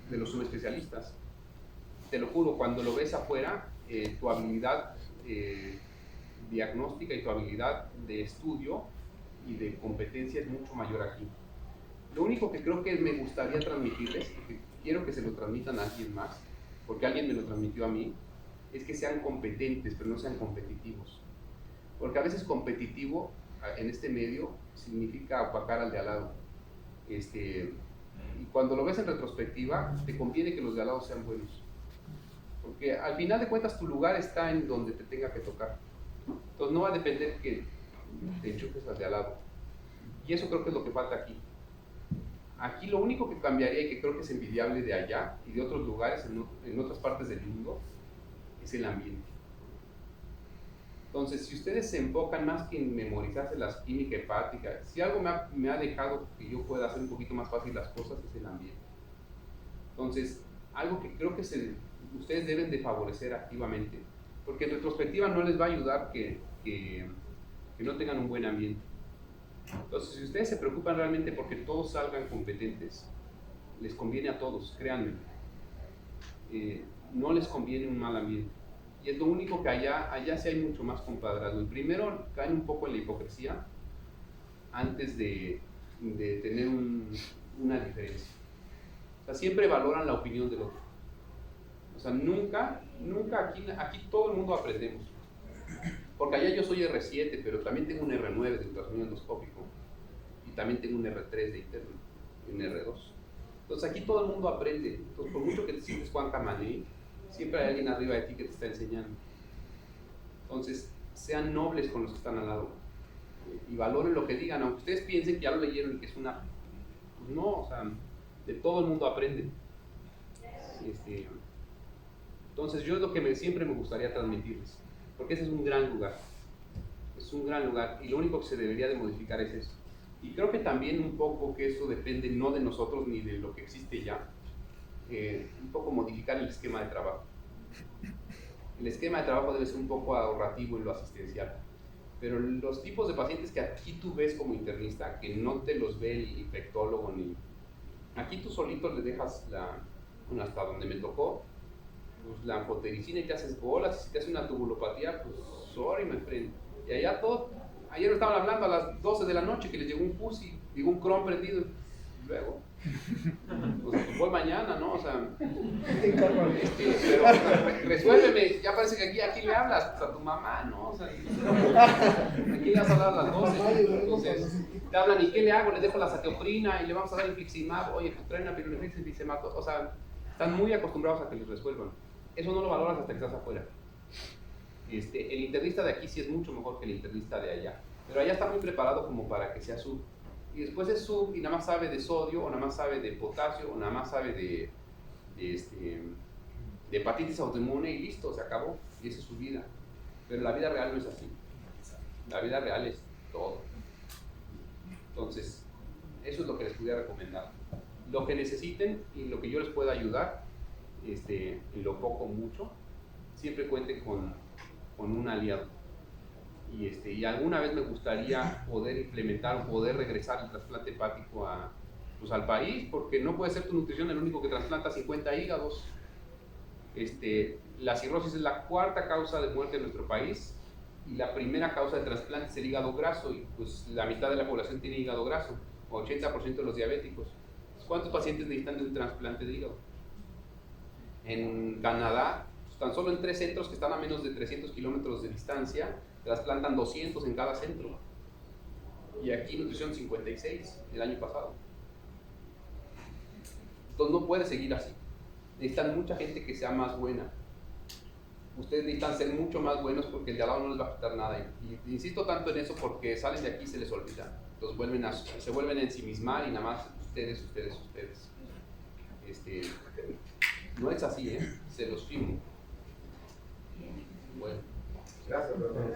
subespecialistas. Te lo juro, cuando lo ves afuera, tu habilidad diagnóstica y tu habilidad de estudio y de competencia es mucho mayor aquí. Lo único que creo que me gustaría transmitirles, y que quiero que se lo transmitan a alguien más, porque alguien me lo transmitió a mí, es que sean competentes, pero no sean competitivos. Porque a veces competitivo en este medio significa opacar al de al lado. Y cuando lo ves en retrospectiva, te conviene que los de al lado sean buenos. Porque al final de cuentas tu lugar está en donde te tenga que tocar. Entonces no va a depender que te enchufes al de al lado. Y eso creo que es lo que falta aquí. Aquí lo único que cambiaría y que creo que es envidiable de allá y de otros lugares en otras partes del mundo es el ambiente. Entonces, si ustedes se enfocan más que en memorizarse las química hepática, si algo me ha dejado que yo pueda hacer un poquito más fácil las cosas es el ambiente. Entonces, algo que creo que ustedes deben de favorecer activamente, porque en retrospectiva no les va a ayudar que no tengan un buen ambiente. Entonces, si ustedes se preocupan realmente porque todos salgan competentes, les conviene a todos, créanme. No les conviene un mal ambiente. Y es lo único que allá sí hay mucho más compadrazgo. Y primero caen un poco en la hipocresía antes de tener una diferencia. O sea, siempre valoran la opinión del otro. O sea, nunca aquí todo el mundo aprendemos. Porque allá yo soy R7, pero también tengo un R9 de ultrasonido endoscópico y también tengo un R3 de interno y un R2. Entonces aquí todo el mundo aprende. Entonces por mucho que te sientes Juan Camané, siempre hay alguien arriba de ti que te está enseñando. Entonces sean nobles con los que están al lado y valoren lo que digan, aunque ustedes piensen que ya lo leyeron y que es una... Pues no, o sea, de todo el mundo aprende. Entonces yo es lo que siempre me gustaría transmitirles. Porque ese es un gran lugar. Es un gran lugar y lo único que se debería de modificar es eso. Y creo que también un poco que eso depende no de nosotros ni de lo que existe ya, un poco modificar el esquema de trabajo. El esquema de trabajo debe ser un poco ahorrativo en lo asistencial. Pero los tipos de pacientes que aquí tú ves como internista, que no te los ve el infectólogo ni... Aquí tú solito le dejas hasta donde me tocó, pues la anfotericina y te haces bolas, si te hace una tubulopatía, pues sorry, my friend. Y allá todo, ayer me estaban hablando a las 12 de la noche que les llegó un pussy, digo un cron prendido, y luego, pues fue mañana, ¿no? O sea, pero resuélveme, ya parece que aquí le hablas pues, a tu mamá, ¿no? O sea, aquí ya has hablado a las 12, entonces te hablan, ¿y qué le hago? Les dejo la sateoprina y le vamos a dar infliximab, oye, pues traen una piruleflex, infliximab, o sea, están muy acostumbrados a que les resuelvan. Eso no lo valoras hasta que estás afuera. El internista de aquí sí es mucho mejor que el internista de allá, pero allá está muy preparado como para que sea sub. Y después es sub y nada más sabe de sodio, o nada más sabe de potasio, o nada más sabe de hepatitis autoinmune y listo, se acabó. Y esa es su vida. Pero la vida real no es así. La vida real es todo. Entonces, eso es lo que les pudiera recomendar. Lo que necesiten y lo que yo les pueda ayudar, en lo poco o mucho, siempre cuenten con un aliado. Y alguna vez me gustaría poder implementar o poder regresar el trasplante hepático al país, porque no puede ser tu nutrición el único que trasplanta 50 hígados. La cirrosis es la cuarta causa de muerte en nuestro país y la primera causa de trasplante es el hígado graso, y pues la mitad de la población tiene hígado graso, 80% de los diabéticos. ¿Cuántos pacientes necesitan de un trasplante de hígado? En Canadá, pues, tan solo en 3 centros que están a menos de 300 kilómetros de distancia, trasplantan 200 en cada centro. Y aquí nutrición 56 el año pasado. Entonces no puede seguir así. Necesitan mucha gente que sea más buena. Ustedes necesitan ser mucho más buenos porque el de al lado no les va a afectar nada. Y insisto tanto en eso porque salen de aquí y se les olvida. Entonces se vuelven a ensimismar y nada más ustedes. No es así, se los firmo. Bueno. Gracias, doctor.